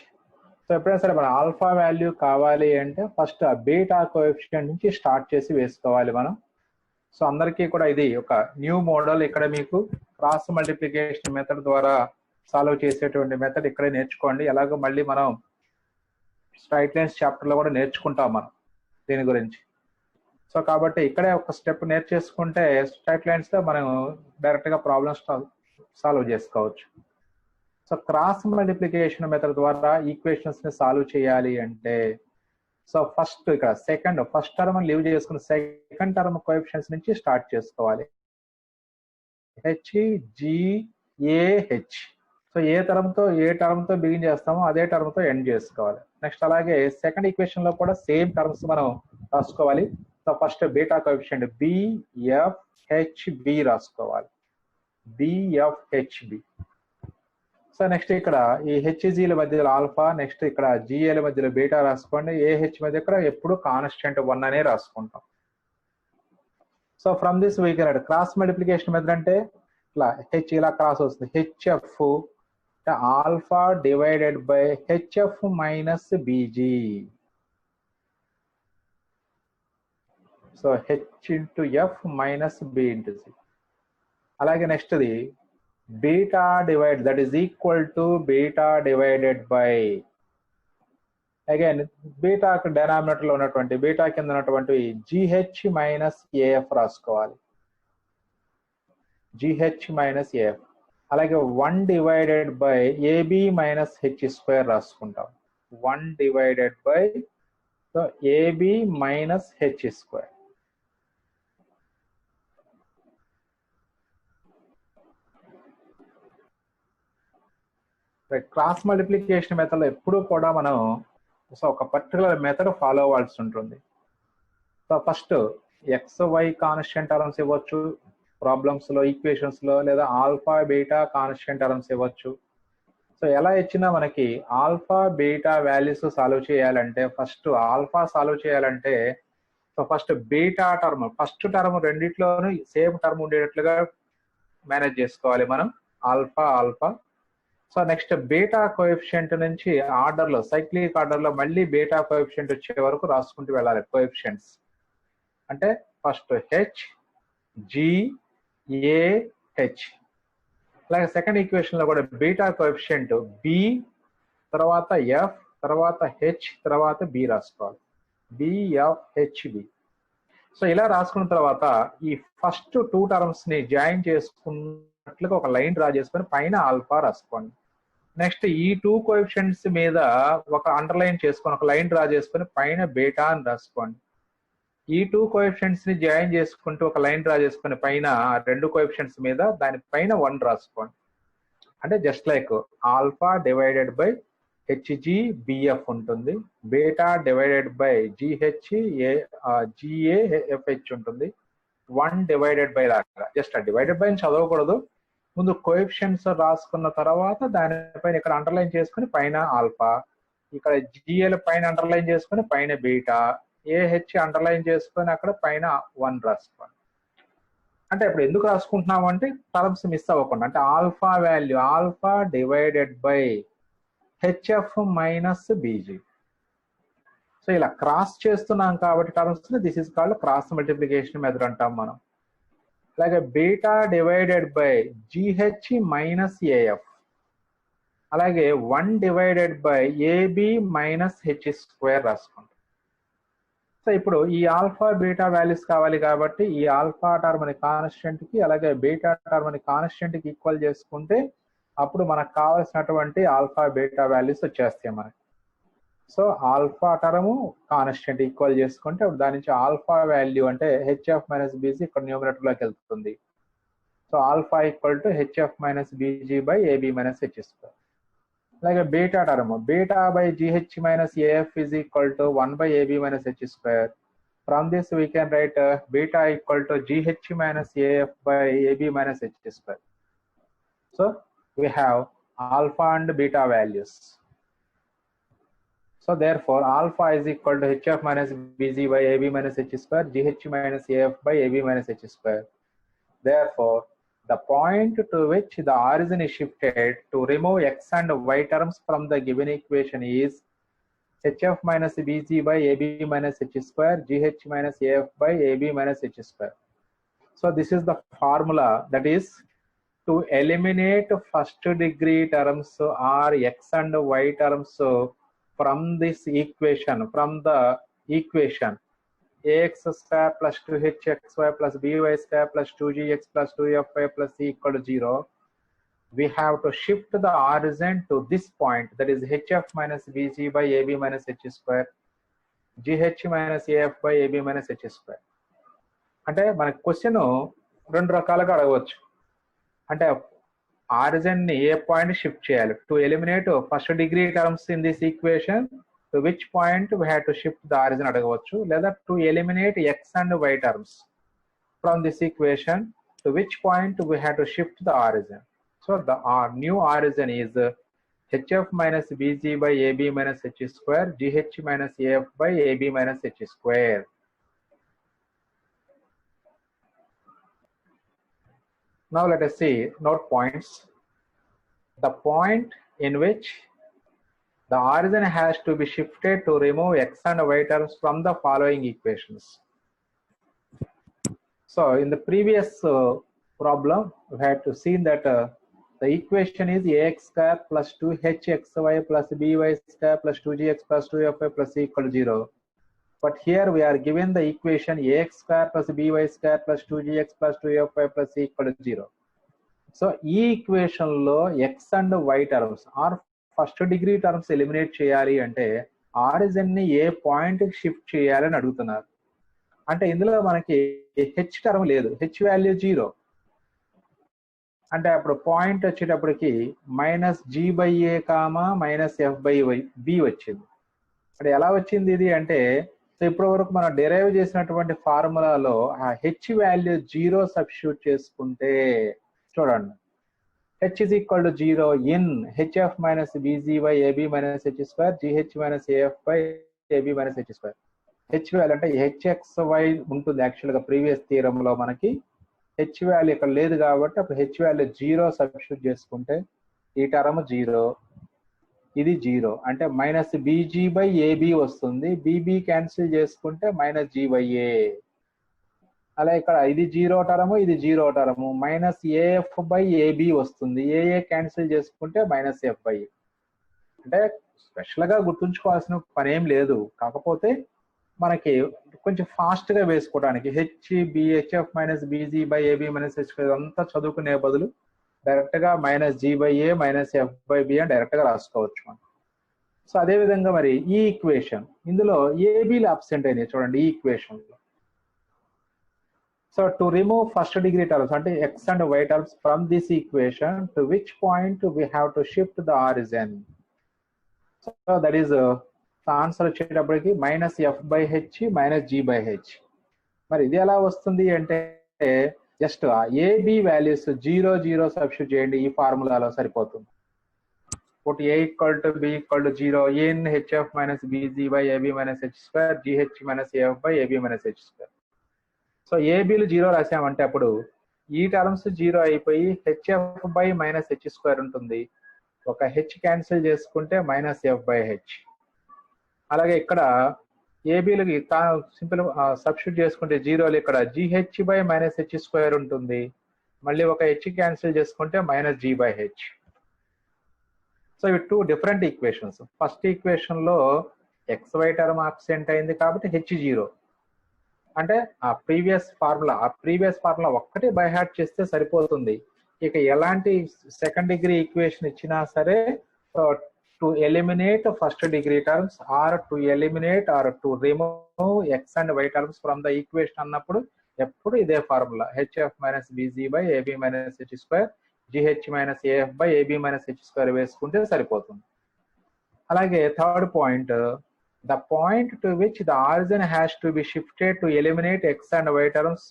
So ఎప్పుడైనా సరే మన alpha value కావాలి అంటే first ఆ beta coefficient నుంచి start చేసి వేసుకోవాలి మనం. సో అందరికీ కూడా ఇది ఒక న్యూ మోడల్. ఇక్కడ మీకు క్రాస్ మల్టిప్లికేషన్ మెథడ్ ద్వారా సాల్వ్ చేసేటువంటి మెథడ్ ఇక్కడే నేర్చుకోండి. ఎలాగో మళ్ళీ మనం స్ట్రైట్ లైన్స్ చాప్టర్ లో కూడా నేర్చుకుంటాం మనం దీని గురించి. సో కాబట్టి ఇక్కడే ఒక స్టెప్ నేర్చేసుకుంటే స్ట్రైట్ లైన్స్ లో మనం డైరెక్ట్ గా ప్రాబ్లమ్స్ సాల్వ్ చేసుకోవచ్చు. సో క్రాస్ మల్టిప్లికేషన్ మెథడ్ ద్వారా ఈక్వేషన్స్ ని సాల్వ్ చేయాలి అంటే సో ఫస్ట్ ఇక్కడ ఫస్ట్ టర్మ్ లీవ్ చేసుకుని సెకండ్ టర్మ్ కోఎఫిషియెంట్స్ నుంచి స్టార్ట్ చేసుకోవాలి. HGAH. సో ఏ టర్మ్ తో బిగిన్ చేస్తామో అదే టర్మ్ తో ఎండ్ చేసుకోవాలి. నెక్స్ట్ అలాగే సెకండ్ ఈక్వేషన్ లో కూడా సేమ్ టర్మ్స్ మనం రాసుకోవాలి. So first beta coefficient BFHB రాసుకోవాలి. BFHB. సో నెక్స్ట్ ఇక్కడ ఈ HGల మధ్యలో ఆల్ఫా, నెక్స్ట్ ఇక్కడ GAల మధ్యలో బీటా రాసుకోండి. AH మధ్య ఇక్కడ ఎప్పుడు కాన్స్టెంట్ 1 అనే రాసుకుంటాం. So from this we can cross multiplication method అంటే ఇట్లా హెచ్ ఇలా క్రాస్ వస్తుంది. HF alpha divided by HF minus BG. So H into F minus B into C. అలాగే next the beta divide that is equal to beta divided by again beta denominator లో ఉన్నటువంటి beta కింద ఉన్నటువంటి GH minus AF రాసుకోవాలి. GH minus AF. అలాగే 1 divided by AB minus H² రాసుకుంటాం. 1 divided by so AB minus H². Cross multiplication method లో ఎప్పుడు కూడా మనం సో ఒక పర్టికులర్ మెథడ్ ఫాలో అవ్వాల్సి ఉంటుంది. So first XY constant terms ఇవ్వచ్చు ప్రాబ్లమ్స్ లో, ఈక్వేషన్స్ లో, లేదా ఆల్ఫా బీటా కాన్స్టెంట్ టర్మ్స్ ఇవ్వచ్చు. సో ఎలా ఇచ్చినా మనకి ఆల్ఫా బీటా వాల్యూస్ సాల్వ్ చేయాలంటే ఫస్ట్ ఆల్ఫా సాల్వ్ చేయాలంటే so first beta term first term రెండిట్లోనూ సేమ్ టర్మ్ ఉండేటట్లుగా మేనేజ్ చేసుకోవాలి మనం alpha. So next beta coefficient నుంచి ఆర్డర్ లో సైక్లిక్ ఆర్డర్ లో మళ్ళీ బీటా కోఎఫిషియంట్ వచ్చే వరకు రాసుకుంటూ వెళ్ళాలి కోఎఫిషియంట్స్. అంటే ఫస్ట్ HGAH. అలాగే సెకండ్ ఈక్వేషన్ లో కూడా బీటా కోఎఫిషియంట్ B, తర్వాత F, తర్వాత H, తర్వాత B రాసుకోవాలి. BFHB. సో ఇలా రాసుకున్న తర్వాత ఈ ఫస్ట్ 2 టర్మ్స్ ని జాయిన్ చేసుకున్నట్లుగా ఒక లైన్ డ్రా చేసుకొని పైన ఆల్ఫా రాసుకోండి. నెక్స్ట్ ఈ 2 కోఎఫిషియంట్స్ మీద ఒక అండర్లైన్ చేసుకొని ఒక లైన్ డ్రా చేసుకొని పైన బీటా అని రాసుకోండి. ఈ 2 కోఎఫిషియంట్స్ ని జాయిన్ చేసుకుంటూ ఒక లైన్ డ్రా చేసుకుని పైన 2 కోఎఫిషియంట్స్ మీద దాని పైన 1 రాసుకోండి. అంటే just like alpha divided by HGBF ఉంటుంది, బీటా డివైడెడ్ బై GAFH ఉంటుంది, 1 డివైడెడ్ బై లాగా. జస్ట్ డివైడెడ్ బై చదవకూడదు, ముందు కోఎఫిషియంట్స్ రాసుకున్న తర్వాత దానిపైన ఇక్కడ అండర్లైన్ చేసుకుని పైన ఆల్ఫా, ఇక్కడ GAల పైన అండర్లైన్ చేసుకుని పైన బీటా, AH అండర్లైన్ చేసుకొని అక్కడ పైన 1 రాసుకోండి. అంటే ఇప్పుడు ఎందుకు రాసుకుంటున్నాము అంటే టర్మ్స్ మిస్ అవ్వకుండా. అంటే alpha value alpha divided by HF minus BG. So ఇలా క్రాస్ చేస్తున్నాం కాబట్టి టర్మ్స్ ని this is called cross multiplication method అంటాం మనం. అలాగే beta divided by GH minus AF, అలాగే 1 divided by AB minus H² రాసుకుంటాం. సో ఇప్పుడు ఈ ఆల్ఫా బీటా వాల్యూస్ కావాలి కాబట్టి ఈ ఆల్ఫా టర్మ్ ని కాన్స్టెంట్ కి అలాగే బీటా టర్మ్ ని కాన్స్టెంట్ కి ఈక్వల్ చేసుకుంటే అప్పుడు మనకు కావాల్సినటువంటి ఆల్ఫా బీటా వాల్యూస్ వచ్చేస్తాయి మనకి. So alpha term constant equal చేసుకుంటే అప్పుడు దాని నుంచి ఆల్ఫా వాల్యూ అంటే HF మైనస్ BG ఇక్కడ న్యూమరేటర్ లోకి వెళ్తుంది. So alpha equal to HF minus BG by AB minus H². అలాగే beta term beta by GH minus AF is equal to 1 by AB minus H². From this we can right beta equal to GH minus AF by AB minus H². So we have alpha and beta values. So therefore alpha is equal to HF minus BG by AB minus H², GH minus AF by AB minus H². Therefore the point to which the origin is shifted to remove x and y terms from the given equation is hf minus bg by ab minus h square gh minus af by ab minus h square. So this is the formula, that is to eliminate first degree terms or x and y terms from this equation, from the equation ax square plus 2hxy plus by square plus 2gx plus 2fy plus c equal to 0. We have to shift the origin to this point, that is hf minus bg by ab minus h square gh minus af by ab minus h square. అంటే మన question రెండు రకాలుగా అడగవచ్చు. అంటే origin ని ఏ point shift చేయాలి to eliminate first degree terms in this equation, to which point we have to shift the origin అడగవచ్చు, లేదా to eliminate x and why terms from this equation, to which point we have to shift the origin. So the new origin is hf minus bg by ab minus h square gh minus af by ab minus h square. Now let us see note points. The point in which the origin has to be shifted to remove x and y terms from the following equations. So in the previous problem, we had to see that the equation is ax square plus 2hxy plus by square plus 2gx plus 2fy plus c equal to 0. But here we are given the equation ax square plus by square plus 2gx plus 2fy plus c equal to 0. So ఈ equation లో x and y terms or first degree terms eliminate చేయాలి అంటే origin ని ఏ point కి shift చేయాలని అడుగుతున్నారు. అంటే ఇందులో మనకి హెచ్ టర్మ్ లేదు, హెచ్ వాల్యూ 0. అంటే అప్పుడు పాయింట్ వచ్చేటప్పటికి minus G by A comma minus F by y b వచ్చింది. అంటే ఎలా వచ్చింది ఇది అంటే, సో ఇప్పటి వరకు మనం డెరైవ్ చేసినటువంటి ఫార్ములాలో ఆ హెచ్ వాల్యూ 0 సబ్స్టిట్యూట్ చేసుకుంటే చూడండి, h is equal to 0 in HF minus BG by AB minus H square GH minus AF by AB minus H square. H value అంటే హెచ్ఎక్స్ వై ఉంటుంది యాక్చువల్గా ప్రీవియస్ థియరంలో, మనకి హెచ్ వాల్యూ ఇక్కడ లేదు కాబట్టి అప్పుడు హెచ్ వాల్యూ 0 సబ్స్టిట్యూట్ చేసుకుంటే ఈ టర్మ్ 0, ఇది 0, అంటే మైనస్ బీజీ బై ఏబి వస్తుంది. బీబీ క్యాన్సిల్ చేసుకుంటే మైనస్ జీ బై ఏ. అలా ఇక్కడ ఇది 0 టర్మ్, ఇది 0 term, minus AF by AB వస్తుంది. ఏఏ క్యాన్సిల్ చేసుకుంటే మైనస్ ఎఫ్ బై. అంటే స్పెషల్ గా గుర్తుంచుకోవాల్సిన పని ఏం లేదు, కాకపోతే మనకి కొంచెం ఫాస్ట్ గా వేసుకోవడానికి HF minus BG by AB minus H అంతా చదువుకునే బదులు డైరెక్ట్ గా minus G by A minus F by B అని డైరెక్ట్ గా రాసుకోవచ్చు మనం. సో అదే విధంగా మరి ఈ ఈక్వేషన్ ఇందులో ఏబీలు అబ్సెంట్ అయినాయి చూడండి ఈ ఈక్వేషన్ లో. So to remove first degree terms అంటే x and why terms from this equation, to which point we have to shift the origin. So that is answer వచ్చేటప్పటికి minus F by h minus G by h. మరి ఇది ఎలా వస్తుంది అంటే just AB values 0 0 substitute చేయండి, ఈ ఫార్ములాలో సరిపోతుంది. ఒకటి a equal to b equal to 0 in HF minus BG by AB minus H square GH minus AF by AB minus H square. So ఏబీలు 0 రాసామంటే అప్పుడు ఈ టర్మ్స్ 0 అయిపోయి HF by minus H square ఉంటుంది. ఒక హెచ్ క్యాన్సిల్ చేసుకుంటే minus F by h. అలాగే ఇక్కడ ఏబీలకి సింపుల్ సబ్స్టిట్యూట్ చేసుకుంటే 0లు ఇక్కడ GH by minus H square ఉంటుంది. మళ్ళీ ఒక హెచ్ క్యాన్సిల్ చేసుకుంటే minus G by H. So ఇవి 2 డిఫరెంట్ ఈక్వేషన్స్. ఫస్ట్ ఈక్వేషన్ లో ఎక్స్ వై టర్మ్ అబ్సెంట్ అయింది కాబట్టి హెచ్ 0. అంటే ఆ ప్రీవియస్ ఫార్ములా ఒక్కటి బై హార్ట్ చేస్తే సరిపోతుంది. ఇక ఎలాంటి సెకండ్ డిగ్రీ ఈక్వేషన్ ఇచ్చినా సరే to eliminate first degree terms or to eliminate or to remove X and why terms from the equation అన్నప్పుడు ఎప్పుడు ఇదే formula HF minus BG by AB minus H square GH minus AF by AB minus H square వేసుకుంటే సరిపోతుంది. అలాగే third point, the point to which the origin has to be shifted to eliminate x and y terms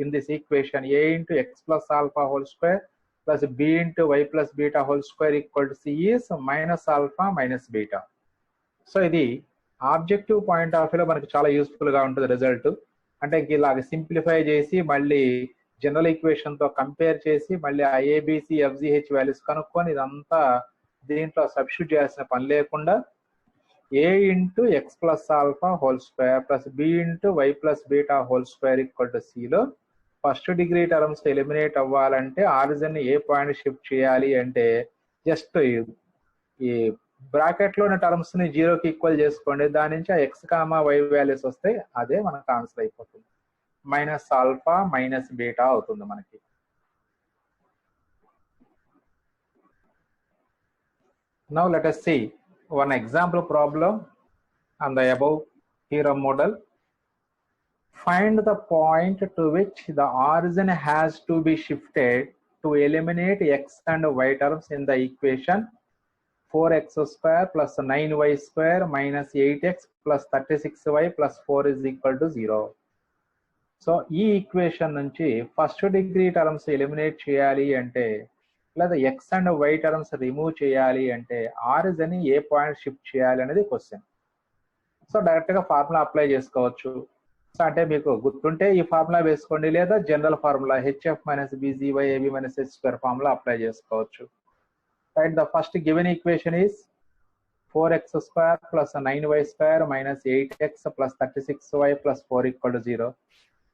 in this equation a into x plus alpha whole square plus b into y plus beta whole square equal to c is minus alpha minus beta. So ఇది objective point of వ్యూలో మనకి చాలా useful గా ఉంటుంది result. అంటే ఇలాగ simplify చేసి మళ్ళీ జనరల్ ఈక్వేషన్ తో కంపేర్ చేసి మళ్ళీ ఐఏబిసి ఎఫ్జిహెచ్ వాల్యూస్ కనుక్కొని ఇదంతా దీంట్లో సబ్స్టిట్యూట్ చేయాల్సిన పని లేకుండా a into x plus alpha whole square plus b into y plus beta whole square equal to c లో ఫస్ట్ డిగ్రీ టర్మ్స్ ఎలిమినేట్ అవ్వాలంటే ఆరిజిన్ ఏ పాయింట్ షిఫ్ట్ చేయాలి అంటే జస్ట్ ఈ బ్రాకెట్ లోని టర్మ్స్ ని జీరోకి ఈక్వల్ చేసుకోండి, దాని నుంచి ఆ ఎక్స్ కామా వై వాల్యూస్ వస్తే అదే మనకు ఆన్సర్ అయిపోతుంది. మైనస్ ఆల్ఫా మైనస్ బీటా అవుతుంది మనకి. Now let us see one example problem on the above theorem model. Find the point to which the origin has to be shifted to eliminate x and y terms in the equation 4x square plus 9y square minus 8x plus 36y plus 4 is equal to 0. So ఈ equation నుంచి first degree terms eliminate చేయాలి అంటే లేదా x and why terms remove చేయాలి అంటే origin ఏ point shift చేయాలి అనేది క్వశ్చన్. సో డైరెక్ట్ గా ఫార్ములా అప్లై చేసుకోవచ్చు. సో అంటే మీకు గుర్తుంటే ఈ ఫార్ములా వేసుకోండి, లేదా general formula HF minus BG by AB minus H square formula apply చేసుకోవచ్చు. Right, the first given equation is 4x square plus 9y square minus 8x plus 36y plus 4 equal to 0.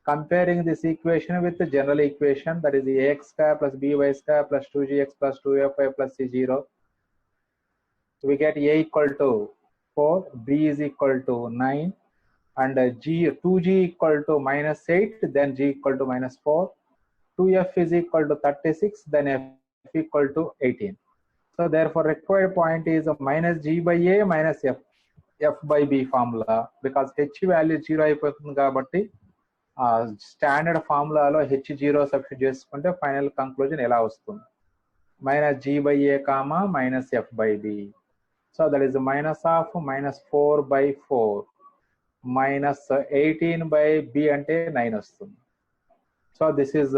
Comparing this equation with the general equation, that is ax square plus by square plus 2gx plus 2fy plus c0, we get a equal to 4, b is equal to 9, and 2g equal to minus 8, then g equal to minus 4, 2f is equal to 36, then f equal to 18. So therefore required point is minus g by a minus f by b formula, because h value 0 అయిపోతుంది కాబట్టి standard ఫార్ములాలో H zero substitute చేసుకుంటే final conclusion ఎలా వస్తుంది, minus G by A comma minus F by B. So that is minus of minus 4/4 minus 18 by B అంటే 9 వస్తుంది. So this is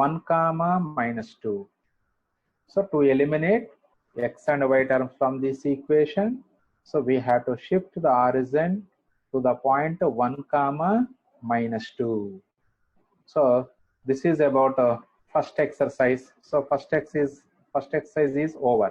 1 comma minus 2. So to eliminate x and y terms from this equation, so we have to shift the origin to the point 1 comma minus 2. So this is about first exercise. So first exercise is over.